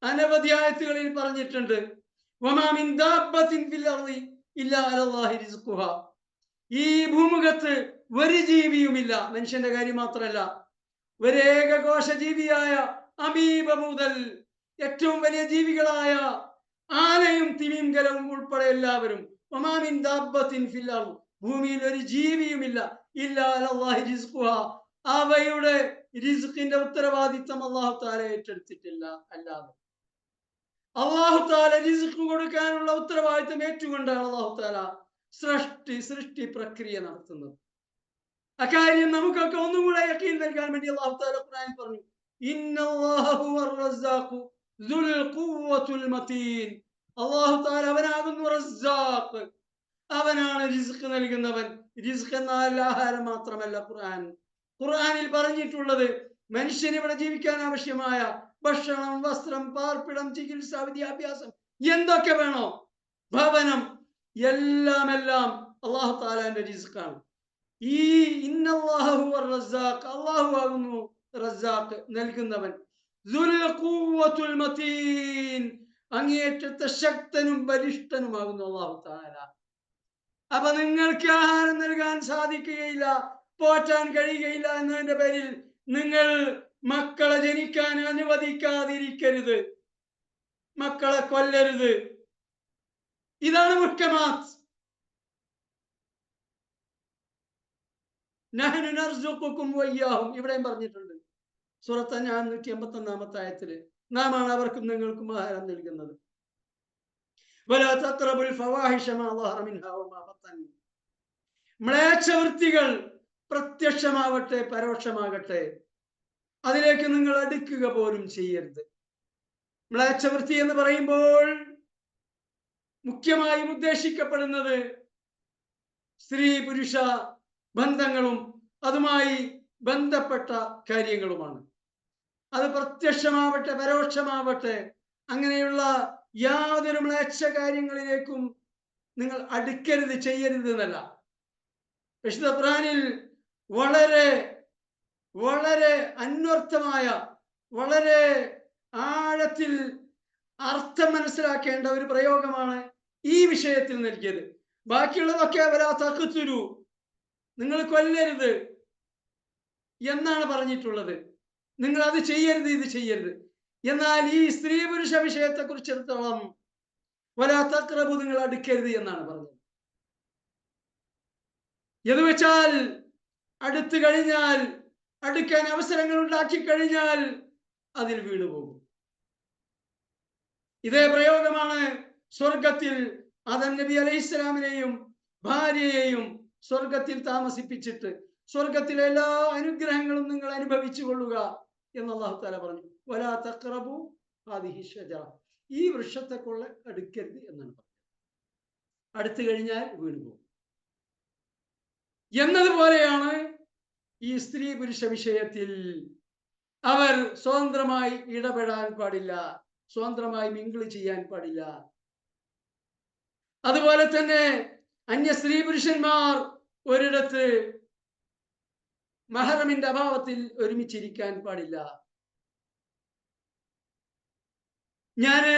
അനവധി ആയത്തുകളിൽ പറഞ്ഞിട്ടുണ്ട്. വമാ മിൻ ദാബത്തിൻ ഫിൽ അർളി ഇല്ലാ അലല്ലാഹി റിസ്ഖുഹാ, ഈ ഭൂമുഖത്ത് ഒരു ജീവിയുമില്ല, മനുഷ്യന്റെ കാര്യം മാത്രമല്ല, ഒരു ഏകകോശ ജീവിയായ അമീബ മുതൽ ഏറ്റവും വലിയ ജീവികളായ ആനയും തിമിംഗലവും ഉൾപ്പെടെ എല്ലാവരും വമാമിൻ ദാബത്തിൻ ഫിൽ അർദ്, ഭൂമിയിൽ ഒരു ജീവിയുമില്ല ഇല്ലാ അലല്ലാഹി റിസ്ഖുഹാ, അവയുടെ റിസ്ഖിന്റെ ഉത്തരവാദിത്തം അല്ലാഹു തആല ഏറ്റെടുത്തിട്ടില്ല. അല്ലാതെ അല്ലാഹു തആല റിസ്ഖ് കൊടുക്കാനുള്ള ഉത്തരവാദിത്തം ഏറ്റുകൊണ്ടാണ് അല്ലാഹു തആല സൃഷ്ടി പ്രക്രിയ നടത്തുന്നത്. അക്കാര്യം നമുക്കൊക്കെ ഒന്നും കൂടെ യഖീൻ നൽകാൻ വേണ്ടി അല്ലാഹു തആല ഖുർആനിൽ പറഞ്ഞു, ഇന്നല്ലാഹ ഹുവർ റസ്സാഖു ദുൽ ഖുവ്വത്തുൽ മതീൻ. അല്ലാഹു തആല അവനാകുന്നു റസ്സാഖ്, അവനാണ് റിസ്ക് നൽകുന്നവൻ. റിസ്ക് എന്നാൽ ആഹാരം മാത്രമല്ല. ഖുർആനിൽ പറഞ്ഞിട്ടുള്ളത് മനുഷ്യന് ഇവിടെ ജീവിക്കാൻ ആവശ്യമായ ഭക്ഷണം, വസ്ത്രം, പാർപ്പിടം, ചികിത്സ, വിദ്യാഭ്യാസം, എന്തൊക്കെ വേണോ, ഭവനം, എല്ലാം അല്ലാഹു തആലാന്റെ റിസ്കാണ്. ഈ ഇന്നല്ലാഹ ഹുവർ റസ്സാഖ്, അല്ലാഹു ആകുന്നു റസ്സാഖ്, നൽകുന്നവൻ. ദുൽ ഖുവ്വത്തുൽ മതീൻ, അങ്ങേയറ്റത്തെ ശക്തനും ബലിഷ്ഠനുമാകുന്നു അല്ലാഹു തആല. അപ്പൊ നിങ്ങൾക്ക് ആഹാരം നൽകാൻ സാധിക്കുകയില്ല, പോറ്റാൻ കഴിയുകയില്ല എന്നതിന്റെ പേരിൽ നിങ്ങൾ മക്കളെ ജനിക്കാൻ അനുവദിക്കാതിരിക്കരുത്, മക്കളെ കൊല്ലരുത്. ഇതാണ് മുഹ്കമാത്ത്. നഹ്നു നർസുഖുകും വയ്യാഹും, ഇവിടെയും പറഞ്ഞിട്ടുണ്ട്. സൂറത്ത് അൻആം 181-ാമത്തെ ആയത്തില് നാം ആണ് അവർക്കും നിങ്ങൾക്കും ആഹാരം നൽകുന്നത്. വലാ തഖറബുൽ ഫവാഹിഷ മാ ളഹറ മിൻഹാ വമാ ബത്തൻ, മ്ലേച്ഛവൃത്തികൾ പ്രത്യക്ഷമാവട്ടെ പരോക്ഷമാകട്ടെ അതിലേക്ക് നിങ്ങൾ അടുക്കുക പോലും ചെയ്യരുത്. മ്ലേച്ഛവൃത്തി എന്ന് പറയുമ്പോൾ മുഖ്യമായും ഉദ്ദേശിക്കപ്പെടുന്നത് സ്ത്രീ പുരുഷ ബന്ധങ്ങളും അതുമായി ബന്ധപ്പെട്ട കാര്യങ്ങളുമാണ്. അത് പ്രത്യക്ഷമാവട്ടെ പരോക്ഷമാവട്ടെ അങ്ങനെയുള്ള യാതൊരു മ്ലേച്ഛ കാര്യങ്ങളിലേക്കും നിങ്ങൾ അടുക്കരുത്, ചെയ്യരുത് എന്നല്ല. വിശുദ്ധ ഖുർആനിൽ വളരെ വളരെ അന്വർത്ഥമായ, വളരെ ആഴത്തിൽ അർത്ഥം മനസ്സിലാക്കേണ്ട ഒരു പ്രയോഗമാണ് ഈ വിഷയത്തിൽ നൽകിയത്. ബാക്കിയുള്ളതൊക്കെ വലാ തഖ്തുലു, നിങ്ങൾ കൊല്ലരുത് എന്നാണ് പറഞ്ഞിട്ടുള്ളത്. നിങ്ങൾ അത് ചെയ്യരുത്, ഇത് ചെയ്യരുത്. എന്നാൽ ഈ സ്ത്രീ പുരുഷ വിഷയത്തെ കുറിച്ചിടത്തോളം വലാ തഖ്റബു, നിങ്ങൾ അടുക്കരുത് എന്നാണ് പറഞ്ഞത്. എന്ന് വെച്ചാൽ അടുത്തു കഴിഞ്ഞാൽ, അടുക്കാൻ അവസരങ്ങൾ ഉണ്ടാക്കി കഴിഞ്ഞാൽ അതിൽ വീണുപോകും. ഇതേ പ്രയോഗമാണ് സ്വർഗത്തിൽ ആദം നബി അലൈഹിസ്സലാമിനെയും ഭാര്യയെയും സ്വർഗത്തിൽ താമസിപ്പിച്ചിട്ട് സ്വർഗത്തിലെ എല്ലാ അനുഗ്രഹങ്ങളും നിങ്ങൾ അനുഭവിച്ചു കൊള്ളുക എന്ന് അല്ലാഹു തആല പറഞ്ഞു. വലാ തഖ്റബു ഹാദിഹി ഷജറ, ഈ വൃക്ഷത്തെ കൊള്ള അടുക്കരുത് എന്നാണ് പറഞ്ഞത്. അടുത്തു കഴിഞ്ഞാൽ വീണുപോകും എന്നതുപോലെയാണ് ഈ സ്ത്രീ പുരുഷ വിഷയത്തിൽ. അവർ സ്വതന്ത്രമായി ഇടപെടാൻ പാടില്ല, സ്വതന്ത്രമായി മിങ്കിൾ ചെയ്യാൻ പാടില്ല. അതുപോലെ തന്നെ അന്യ സ്ത്രീ പുരുഷന്മാർ ഒരിടത്ത് മഹറമിന്റെ അഭാവത്തിൽ ഒരുമിച്ചിരിക്കാൻ പാടില്ല. ഞാന്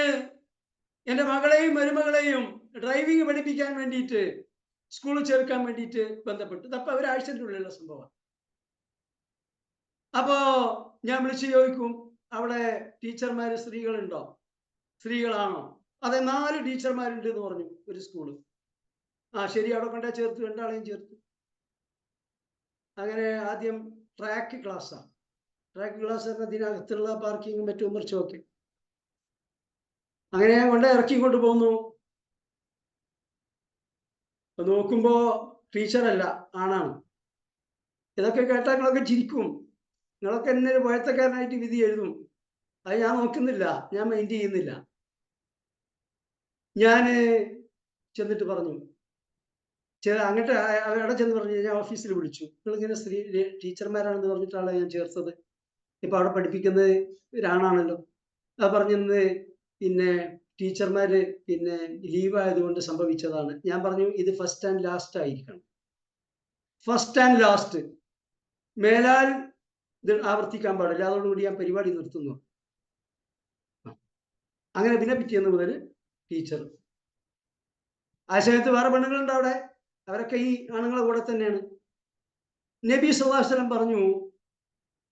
എൻ്റെ മകളെയും മരുമകളെയും ഡ്രൈവിംഗ് പഠിപ്പിക്കാൻ വേണ്ടിയിട്ട് സ്കൂളിൽ ചേർക്കാൻ വേണ്ടിയിട്ട് ബന്ധപ്പെട്ടു. അപ്പൊ ഒരാഴ്ചൻ്റെ ഉള്ളിലുള്ള സംഭവം. അപ്പോ ഞാൻ വിളിച്ച് ചോദിക്കും, അവിടെ ടീച്ചർമാര് സ്ത്രീകളുണ്ടോ, സ്ത്രീകളാണോ? അതെ, 4 ടീച്ചർമാരുണ്ട് എന്ന് പറഞ്ഞു ഒരു സ്കൂള്. ശരി, അവിടെ കൊണ്ടേ ചേർത്ത്, 2 ആളെയും ചേർത്തു. അങ്ങനെ ആദ്യം ട്രാക്ക് ക്ലാസ്സാണ്. ട്രാക്ക് ക്ലാസ് എന്നതിനകത്തുള്ള പാർക്കിങ്ങും മറ്റും മറിച്ചുമൊക്കെ. അങ്ങനെ ഞാൻ കൊണ്ട് ഇറക്കി കൊണ്ട് പോന്നു. നോക്കുമ്പോ ടീച്ചറല്ല, ആണാണ്. ഇതൊക്കെ കേട്ടാൽ നിങ്ങളൊക്കെ ചിരിക്കും, നിങ്ങളൊക്കെ എന്നെ ഒരു പോയത്തക്കാരനായിട്ട് വിധി എഴുതും. അത് ഞാൻ നോക്കുന്നില്ല, ഞാൻ മൈൻഡ് ചെയ്യുന്നില്ല. ഞാൻ ചെന്നിട്ട് പറഞ്ഞു, അങ്ങോട്ട് അവിടെ ചെന്ന് പറഞ്ഞു, ഞാൻ ഓഫീസിൽ വിളിച്ചു, നിങ്ങളിങ്ങനെ സ്ത്രീ ടീച്ചർമാരാണെന്ന് പറഞ്ഞിട്ടാണ് ഞാൻ ചേർത്തത്, ഇപ്പൊ അവിടെ പഠിപ്പിക്കുന്നത് ഒരാണാണല്ലോ. അത് പറഞ്ഞെന്ന് പിന്നെ ടീച്ചർമാര് പിന്നെ ലീവ് ആയതുകൊണ്ട് സംഭവിച്ചതാണ്. ഞാൻ പറഞ്ഞു, ഇത് ഫസ്റ്റ് ആൻഡ് ലാസ്റ്റ് ആയിരിക്കണം, ഫസ്റ്റ് ആൻഡ് ലാസ്റ്റ്, മേലാൽ ഇത് ആവർത്തിക്കാൻ പാടില്ല, അതോടുകൂടി ഞാൻ പരിപാടി നിർത്തുന്നു. അങ്ങനെ പിന്നെ പിറ്റേന്ന് മുതൽ ടീച്ചർ. ആ സമയത്ത് വേറെ പെണ്ണുങ്ങളുണ്ട് അവിടെ, അവരൊക്കെ ഈ ആണുങ്ങളെ കൂടെ തന്നെയാണ്. നബി സല്ലല്ലാഹു അലൈഹി വസല്ലം പറഞ്ഞു,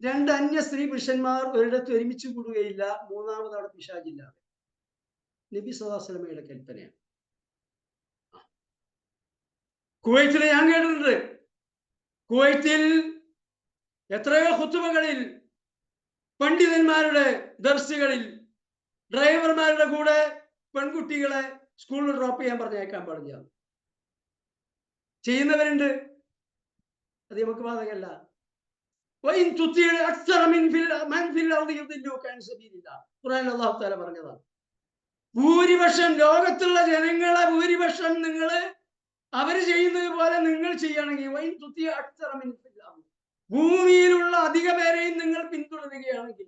രണ്ട് അന്യ സ്ത്രീ പുരുഷന്മാർ ഒരിടത്ത് ഒരുമിച്ച് കൂടുകയില്ല, മൂന്നാമത് അവിടെ പിശാചില്ലാതെ. നബി സല്ലല്ലാഹു അലൈഹി വസല്ലമയുടെ കൽപ്പനയാണ്. കുവൈത്തിൽ ഞാൻ കേട്ടിട്ടുണ്ട്, കുവൈത്തിൽ എത്രയോ ഖുതുബകളിൽ പണ്ഡിതന്മാരുടെ ദർസുകളിൽ ഡ്രൈവർമാരുടെ കൂടെ പെൺകുട്ടികളെ സ്കൂളിൽ ഡ്രോപ്പ് ചെയ്യാൻ പറഞ്ഞേക്കാൻ പാടില്ല. ചെയ്യുന്നവരുണ്ട്, അത് നമുക്ക് ബാധകമല്ല. അല്ലാഹു തആല പറഞ്ഞതാണ്. ഭൂരിപക്ഷം ലോകത്തുള്ള ജനങ്ങളെ ഭൂരിപക്ഷം നിങ്ങൾ അവര് ചെയ്യുന്നത് പോലെ നിങ്ങൾ ചെയ്യണമെങ്കിൽ ഭൂമിയിലുള്ള അധിക പേരെയും നിങ്ങൾ പിന്തുടരുകയാണെങ്കിൽ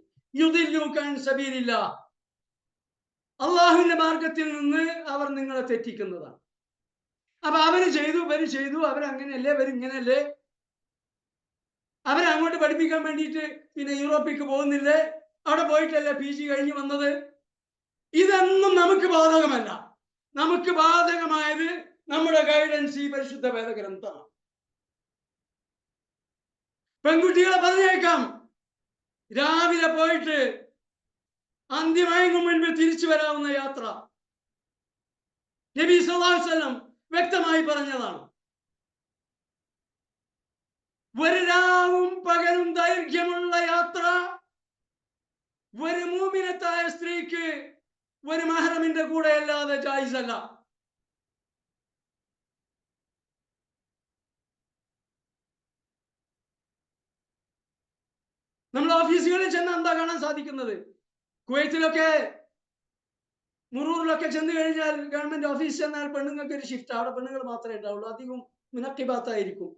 അള്ളാഹുവിന്റെ മാർഗത്തിൽ നിന്ന് അവർ നിങ്ങളെ തെറ്റിക്കുന്നതാണ്. അപ്പൊ അവര് ചെയ്തു, ഇവര് ചെയ്തു, അവരങ്ങനെയല്ലേ, അവരിങ്ങനെയല്ലേ, അവരങ്ങോട്ട് പഠിപ്പിക്കാൻ വേണ്ടിയിട്ട് പിന്നെ യൂറോപ്പിക്ക് പോകുന്നില്ലേ, അവിടെ പോയിട്ടല്ലേ PG കഴിഞ്ഞ് വന്നത്. ഇതൊന്നും നമുക്ക് ബാധകമല്ല. നമുക്ക് ബാധകമായത് നമ്മുടെ ഗൈഡൻസ് ഈ പരിശുദ്ധ വേദഗ്രന്ഥമാണ്. പെൺകുട്ടികളെ പറഞ്ഞേക്കാം, രാവിലെ പോയിട്ട് അന്തിമയങ്ങും മുൻപ് തിരിച്ചു വരാവുന്ന യാത്ര നബി സല്ലല്ലാഹു അലൈഹി വസല്ലം വ്യക്തമായി പറഞ്ഞതാണ്. ഒരു രാവും പകലും ദൈർഘ്യമുള്ള യാത്ര ഒരു മൂമിനത്തായ സ്ത്രീക്ക് ഒരു മഹ്റമിന്റെ കൂടെ അല്ലാതെ ജായിസല്ല. നമ്മൾ ഓഫീസുകളിൽ ചെന്ന് എന്താ കാണാൻ സാധിക്കുന്നത്? കുവൈത്തിലൊക്കെ മുറൂറിലൊക്കെ ചെന്ന് കഴിഞ്ഞാൽ, ഗവൺമെന്റ് ഓഫീസ് ചെന്നാൽ പെണ്ണുങ്ങൾക്ക് ഒരു ഷിഫ്റ്റ്, അവിടെ പെണ്ണുങ്ങൾ മാത്രമേ ഉണ്ടാവുള്ളൂ. അധികം മുനക്കിബാത്തായിരിക്കും.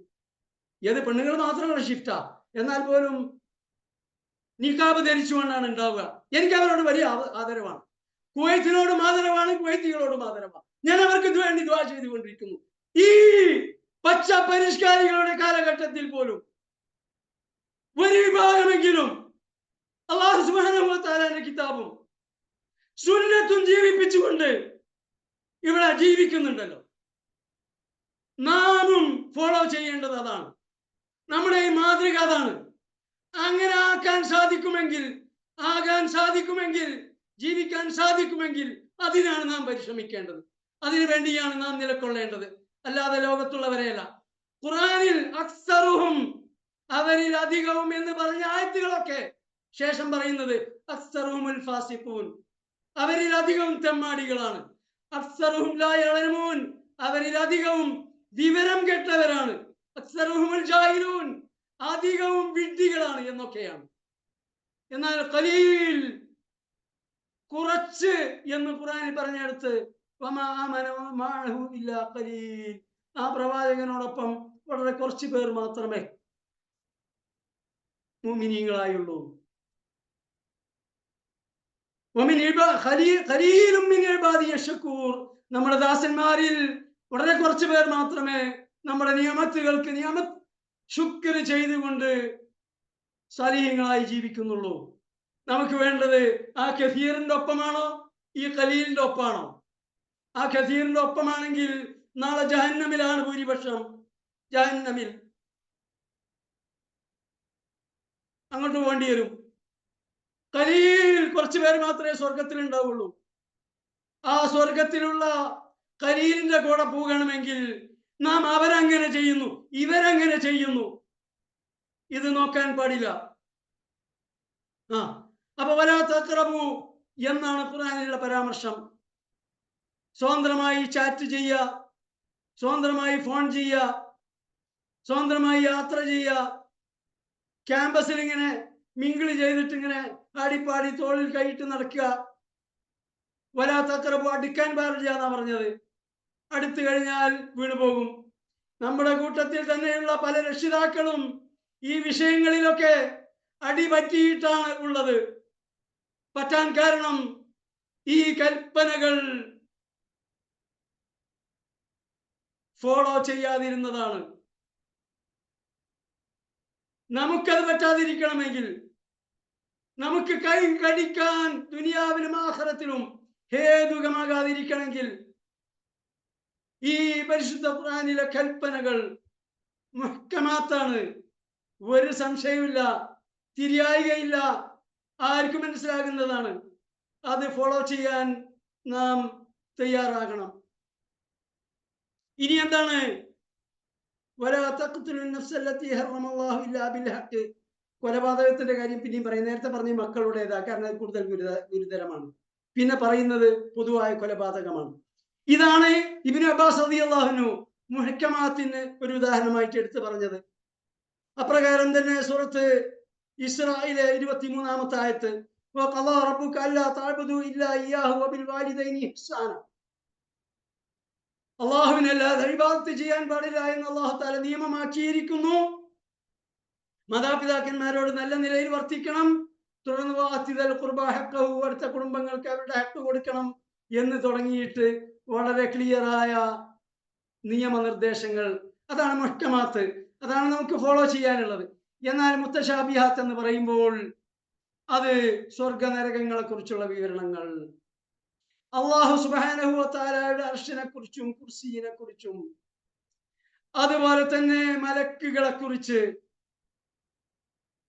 ഏത് പെണ്ണുങ്ങൾ മാത്രമുള്ള ഷിഫ്റ്റാ, എന്നാൽ പോലും നിക്കാബ് ധരിച്ചുകൊണ്ടാണ് ഉണ്ടാവുക. എനിക്ക് അവരോട് വലിയ ആദരവാണ്. കുവൈത്തിനോടും ആദരവാണ്, കുവൈത്തികളോടും ആദരവാണ്. ഞാൻ അവർക്ക് വേണ്ടി ദുആ ചെയ്തുകൊണ്ടിരിക്കുന്നു. ഈ പച്ച പരിഷ്കാരികളുടെ കാലഘട്ടത്തിൽ പോലും ഒരു വിഭാഗമെങ്കിലും അല്ലാഹു സുബ്ഹാനഹു വ തആലയുടെ കിതാബും സുന്നത്തും ജീവിപ്പിച്ചുകൊണ്ട് ഇവിടെ ജീവിക്കുന്നുണ്ടല്ലോ. നാമും ഫോളോ ചെയ്യേണ്ടത് അതാണ്. നമ്മുടെ ഈ മാതൃക അതാണ്. അങ്ങനെ ആക്കാൻ സാധിക്കുമെങ്കിൽ, ആകാൻ സാധിക്കുമെങ്കിൽ, ജീവിക്കാൻ സാധിക്കുമെങ്കിൽ അതിനാണ് നാം പരിശ്രമിക്കേണ്ടത്. അതിനു വേണ്ടിയാണ് നാം നിലകൊള്ളേണ്ടത്, അല്ലാതെ ലോകത്തുള്ളവരെയല്ല. ഖുർആനിൽ അക്സറുഹും, അവരിൽ അധികവും എന്ന് പറഞ്ഞ ആയത്തുകളൊക്കെ ശേഷം പറയുന്നത് അക്സറുഹുൽ ഫാസിഖൂൻ, അവരിൽ അധികവും തെമ്മാടികളാണ്. അക്സറുഹും ലാ യഅലമൂൻ, അവരിൽ അധികവും വിവരം കെട്ടവരാണ്. അക്സറുഹുൽ ജാഹിലൂൻ, അധികവും വിഡ്ഢികളാണ് എന്നൊക്കെയാണ്. എന്നാൽ ഖലീൽ, കുറച്ച് എന്ന് ഖുർആനിൽ പറഞ്ഞെടുത്ത് വമാ ആമന മഅഹു ഇല്ലാ ഖലീൽ, ആ പ്രവാചകനോടൊപ്പം വളരെ കുറച്ച് പേർ മാത്രമേ മുഅ്മിനീങ്ങളായുള്ളൂ. നമ്മുടെ ദാസന്മാരിൽ വളരെ കുറച്ച് പേർ മാത്രമേ നമ്മുടെ നിയമത്തുകൾക്ക് ശുക്ർ ചെയ്തുകൊണ്ട് സാലിഹ്യങ്ങളായി ജീവിക്കുന്നുള്ളൂ. നമുക്ക് വേണ്ടത് ആ കസീറിന്റെ ഒപ്പമാണോ, ഈ ഖലീലിന്റെ ഒപ്പമാണോ? ആ കസീറിന്റെ ഒപ്പമാണെങ്കിൽ നാളെ ജഹന്നമിലാണ് ഭൂരിപക്ഷം. ജഹന്നമിൽ അങ്ങോട്ട് പോകേണ്ടി വരും. ഖലീൽ കുറച്ചു പേര് മാത്രമേ സ്വർഗത്തിൽ ഉണ്ടാവുള്ളൂ. ആ സ്വർഗത്തിലുള്ള ഖലീലിന്റെ കൂടെ പോകണമെങ്കിൽ നാം അവരങ്ങനെ ചെയ്യുന്നു, ഇവരങ്ങനെ ചെയ്യുന്നു, ഇത് നോക്കാൻ പാടില്ല. അപ്പൊ വലാ തഖ്റബു എന്നാണ് ഖുർആനിലുള്ള പരാമർശം. സ്വതന്ത്രമായി ചാറ്റ് ചെയ്യുക, സ്വതന്ത്രമായി ഫോൺ ചെയ്യുക, സ്വതന്ത്രമായി യാത്ര ചെയ്യുക, ക്യാമ്പസിൽ ഇങ്ങനെ മിങ്കിള് ചെയ്തിട്ട് ഇങ്ങനെ ആടിപ്പാടി തോളിൽ കൈയിട്ട് നടക്കുക. വലാ തഖ്റബു, അടുക്കാൻ പാടില്ല എന്നാ പറഞ്ഞത്. അടുത്തു കഴിഞ്ഞാൽ വീണുപോകും. നമ്മുടെ കൂട്ടത്തിൽ തന്നെയുള്ള പല രക്ഷിതാക്കളും ഈ വിഷയങ്ങളിലൊക്കെ അടിപറ്റിയിട്ടാണ് ഉള്ളത്. പറ്റാൻ കാരണം ഈ കൽപ്പനകൾ ഫോളോ ചെയ്യാതിരുന്നതാണ്. നമുക്കത് പറ്റാതിരിക്കണമെങ്കിൽ, നമുക്ക് കൈ കടിക്കാൻ ദുനിയാവിലും ആഖിറത്തിലും ഹേതുകമാകാതിരിക്കണമെങ്കിൽ ഈ പരിശുദ്ധ ഖുർആനിലെ കൽപ്പനകൾ മുഹ്കമാത്താണ്, ഒരു സംശയവുമില്ല. തിരിയായികയില്ല, ആർക്കും മനസ്സിലാകുന്നതാണ്. അത് ഫോളോ ചെയ്യാൻ നാം തയ്യാറാകണം. ഇനി എന്താണ്? കൊലപാതകത്തിന്റെ കാര്യം പിന്നെയും പറയും. നേരത്തെ പറഞ്ഞ മക്കളുടേതാ, കാരണം അത് കൂടുതൽ ഗുരുതരമാണ്. പിന്നെ പറയുന്നത് പൊതുവായ കൊലപാതകമാണ്. ഇതാണ് ഇബ്നു അബ്ബാസ് റളിയല്ലാഹു അൻഹു മുഹക്കമാത്തിന് ഒരു ഉദാഹരണമായിട്ട് എടുത്തു പറഞ്ഞത്. അപ്രകാരം തന്നെ സൂറത്ത് ഇസ്രായിലെ 23-ാമത്തെ ആയത്ത്, വഖദാ റബ്ബുക അല്ലാ തഅബുദു ഇല്ലാ ഇയ്യാഹു വബിൽ വാലിദൈനി ഇഹ്സാന, അല്ലാഹുവിനല്ലാതെ ഇബാദത്ത് ചെയ്യാൻ പാടില്ല എന്ന് അല്ലാഹു തആല നിയമമാക്കിയിരിക്കുന്നു. മാതാപിതാക്കന്മാരോട് നല്ല നിലയിൽ വർത്തിക്കണം. തുടർന്ന് വാഅത്തിദൽ ഖുർബ ഹഖ്ഖഹു, അടുത്ത കുടുംബങ്ങൾക്ക് അവരുടെ ഹക്ക് കൊടുക്കണം എന്ന് തുടങ്ങിയിട്ട് വളരെ ക്ലിയറായ നിയമനിർദ്ദേശങ്ങൾ. അതാണ് മുഹ്കമാത്ത്, അതാണ് നമുക്ക് ഫോളോ ചെയ്യാനുള്ളത്. എന്നാൽ മുത്തശാബിഹാത്ത് എന്ന് പറയുമ്പോൾ അത് സ്വർഗ നരകങ്ങളെ കുറിച്ചുള്ള വിവരണങ്ങൾ, അല്ലാഹു സുബ്ഹാനഹു വ തആലയുടെ അർശിനെ കുറിച്ചും കുർസിയെ കുറിച്ചും അതുപോലെ തന്നെ മലക്കുകളെ കുറിച്ച്,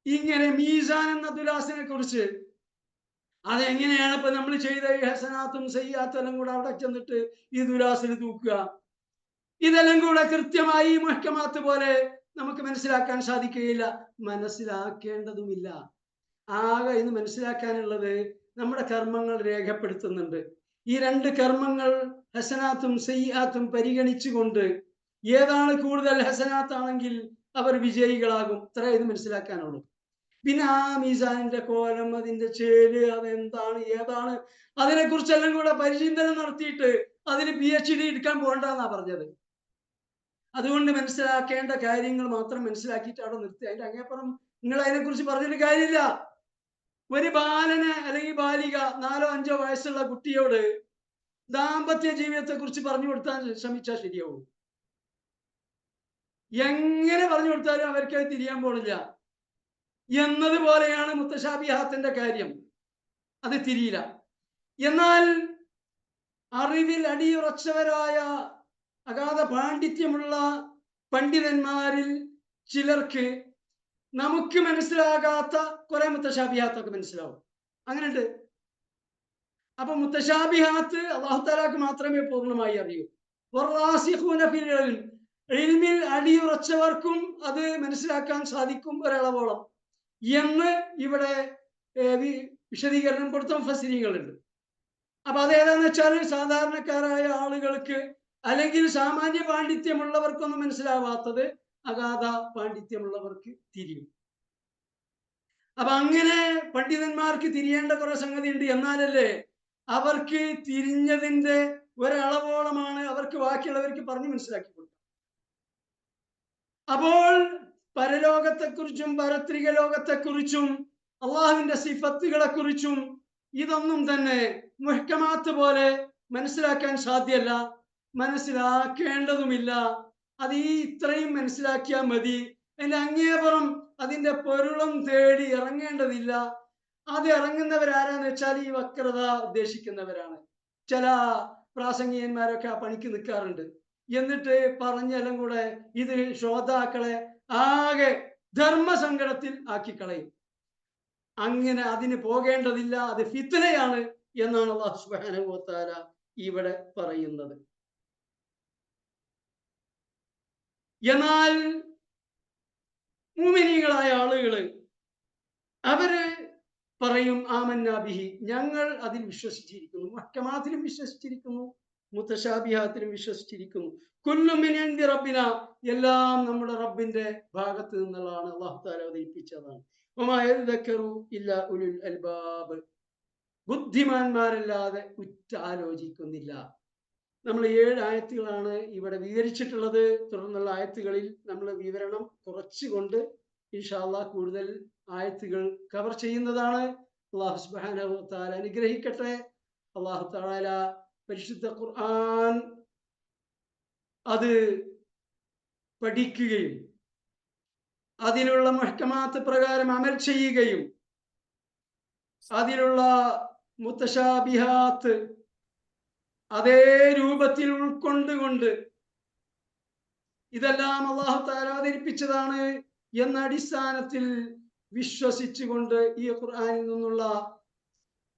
ഇങ്ങനെ മീസാൻ എന്ന ദുലാസിനെ കുറിച്ച്, അതെങ്ങനെയാണ് ഇപ്പൊ നമ്മൾ ചെയ്ത ഈ ഹസനാത്തും സയ്യാത്തും എല്ലാം കൂടെ അവിടെ ചെന്നിട്ട് ഈ ദുലാസിൽ തൂക്കുക, ഇതെല്ലാം കൂടെ കൃത്യമായി മുഹ്കമാത്ത് പോലെ നമുക്ക് മനസ്സിലാക്കാൻ സാധിക്കുകയില്ല, മനസ്സിലാക്കേണ്ടതുമില്ല. ആകെ ഇന്ന് മനസ്സിലാക്കാനുള്ളത് നമ്മുടെ കർമ്മങ്ങൾ രേഖപ്പെടുത്തുന്നുണ്ട്. ഈ രണ്ട് കർമ്മങ്ങൾ ഹസനാത്തും സയ്യാത്തും പരിഗണിച്ചുകൊണ്ട് ഏതാണ് കൂടുതൽ ഹസനാത്താണെങ്കിൽ അവർ വിജയികളാകും. ഇത്ര ഇത് മനസ്സിലാക്കാനുള്ളൂ. പിന്നെ ആ മീസാനിന്റെ കോലം, അതിന്റെ ചേല്, അതെന്താണ് ഏതാണ്, അതിനെ കുറിച്ചെല്ലാം കൂടെ പരിചിന്തനം നടത്തിയിട്ട് അതിന് PhD എടുക്കാൻ പോകണ്ടെന്നാ പറഞ്ഞത്. അതുകൊണ്ട് മനസ്സിലാക്കേണ്ട കാര്യങ്ങൾ മാത്രം മനസ്സിലാക്കിയിട്ട് അവിടെ നിർത്തി. അതിന്റെ അങ്ങേപ്പുറം നിങ്ങൾ അതിനെക്കുറിച്ച് പറഞ്ഞിട്ട് കാര്യമില്ല. ഒരു ബാലന് അല്ലെങ്കിൽ ബാലിക 4-5 വയസ്സുള്ള കുട്ടിയോട് ദാമ്പത്യ ജീവിതത്തെ കുറിച്ച് പറഞ്ഞു കൊടുത്താൽ ശ്രമിച്ചാൽ ശരിയാവും. എങ്ങനെ പറഞ്ഞു കൊടുത്താലും അവർക്ക് അത് തിരിയാൻ പോണില്ല. എന്നതുപോലെയാണ് മുത്തശാബിഹാത്തിന്റെ കാര്യം, അത് തിരിയില്ല. എന്നാൽ അറിവിൽ അടിയുറച്ചവരായ അഗാധ പാണ്ഡിത്യമുള്ള പണ്ഡിതന്മാരിൽ ചിലർക്ക് നമുക്ക് മനസ്സിലാകാത്ത കുറെ മുത്തശാബിഹാത്തൊക്കെ മനസ്സിലാവും. അങ്ങനെയുണ്ട്. അപ്പൊ മുത്തശാബിഹാത്ത് അല്ലാഹു തആലക്ക് മാത്രമേ പൂർണ്ണമായി അറിയൂ. വറാസിഖൂന ഫിൽ ഇൽം, ഇൽമിൽ അടിയുറച്ചവർക്കും അത് മനസ്സിലാക്കാൻ സാധിക്കും ഒരളവോളം എന്ന് ഇവിടെ വിശദീകരണം കൊടുത്ത മുഫസ്സിരീങ്ങളുണ്ട്. അപ്പൊ അതേതാന്ന് വെച്ചാൽ സാധാരണക്കാരായ ആളുകൾക്ക് അല്ലെങ്കിൽ സാമാന്യ പാണ്ഡിത്യമുള്ളവർക്കൊന്നും മനസ്സിലാവാത്തത് അഗാധ പാണ്ഡിത്യമുള്ളവർക്ക് തിരിയും. അപ്പൊ അങ്ങനെ പണ്ഡിതന്മാർക്ക് തിരിയേണ്ട കുറെ സംഗതി ഉണ്ട്. എന്നാലല്ലേ അവർക്ക് തിരിഞ്ഞതിന്റെ ഒരളവോളമാണ് അവർക്ക് ബാക്കിയുള്ളവർക്ക് പറഞ്ഞു മനസ്സിലാക്കി കൊടുക്കുക. അപ്പോൾ പരലോകത്തെക്കുറിച്ചും പരത്രിക ലോകത്തെക്കുറിച്ചും അള്ളാഹുവിന്റെ സിഫത്തുകളെ കുറിച്ചും ഇതൊന്നും തന്നെ മുഹ്കമാത്ത് പോലെ മനസ്സിലാക്കാൻ സാധ്യമല്ല, മനസ്സിലാക്കേണ്ടതുമില്ല. അത് ഈ ഇത്രയും മനസ്സിലാക്കിയാൽ മതി. അതിന്റെ അങ്ങേപുറം അതിന്റെ പൊരുളും തേടി ഇറങ്ങേണ്ടതില്ല. അത് ഇറങ്ങുന്നവരാരാന്ന് വെച്ചാൽ ഈ വക്രത ഉദ്ദേശിക്കുന്നവരാണ്. ചില പ്രാസംഗികന്മാരൊക്കെ ആ പണിക്ക് നിൽക്കാറുണ്ട്. എന്നിട്ട് പറഞ്ഞെല്ലാം കൂടെ ഇത് ശ്രോതാക്കളെ ആകെ ധർമ്മസങ്കടത്തിൽ ആക്കിക്കളയും. അങ്ങനെ അതിന് പോകേണ്ടതില്ല, അത് ഫിത്നയാണ് എന്നാണ് അല്ലാഹു സുബ്ഹാനഹു വ തആല ഇവിടെ പറയുന്നത്. എന്നാൽ മുഅ്മിനീങ്ങളായ ആളുകള് അവര് പറയും ആമന്നാ ബിഹി, ഞങ്ങൾ അതിൽ വിശ്വസിച്ചിരിക്കുന്നു. മുഹ്കമാത്തിലും വിശ്വസിച്ചിരിക്കുന്നു, മുത്തശാബിഹാത്തിലും വിശ്വസിച്ചിരിക്കുന്നു. കുല്ലു മിൻ ഇൻദി റബ്ബിന, എല്ലാം നമ്മുടെ റബ്ബിന്റെ ഭാഗത്ത് നിന്നുള്ളതാണ്, അല്ലാഹു തആല അവതരിപ്പിച്ചതാണ്. വമാ യദ്ദക്കറു ഇല്ലാ ഉലുൽ അൽബാബ്, ബുദ്ധിമാന്മാരല്ലാതെ ഉറ്റാലോചിക്കുന്നില്ല. നമ്മൾ 7 ആയത്തുകളാണ് ഇവിടെ വിവരിച്ചിട്ടുള്ളത്. തുടർന്നുള്ള ആയത്തുകളിൽ നമ്മൾ വിവരണം കുറച്ചുകൊണ്ട് ഇൻഷാ അല്ലാഹ് കൂടുതൽ ആയത്തുകൾ കവർ ചെയ്യുന്നതാണ്. അല്ലാഹു സുബ്ഹാനഹു വ തആല അനുഗ്രഹിക്കട്ടെ. അല്ലാഹു തആല പരിശുദ്ധ ഖുർആൻ അത് പഠിക്കുകയും അതിലുള്ള മുഹ്കമാത്ത് പ്രകാരം അമൽ ചെയ്യുകയും അതിലുള്ള മുത്തശാബിഹാത്ത് അതേ രൂപത്തിൽ ഉൾക്കൊണ്ടുകൊണ്ട് ഇതെല്ലാം അല്ലാഹു തആല അവതരിപ്പിച്ചതാണ് എന്ന അടിസ്ഥാനത്തിൽ വിശ്വസിച്ചുകൊണ്ട് ഈ ഖുർആനിൽ നിന്നുള്ള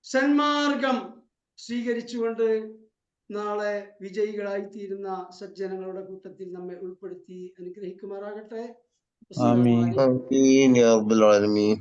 സന്മാർഗം സ്വീകരിച്ചുകൊണ്ട് നാളെ വിജയികളായിത്തീരുന്ന സജ്ജനങ്ങളുടെ കൂട്ടത്തിൽ നമ്മെ ഉൾപ്പെടുത്തി അനുഗ്രഹിക്കുമാറാകട്ടെ. ആമീൻ. آمين يا رب العالمين.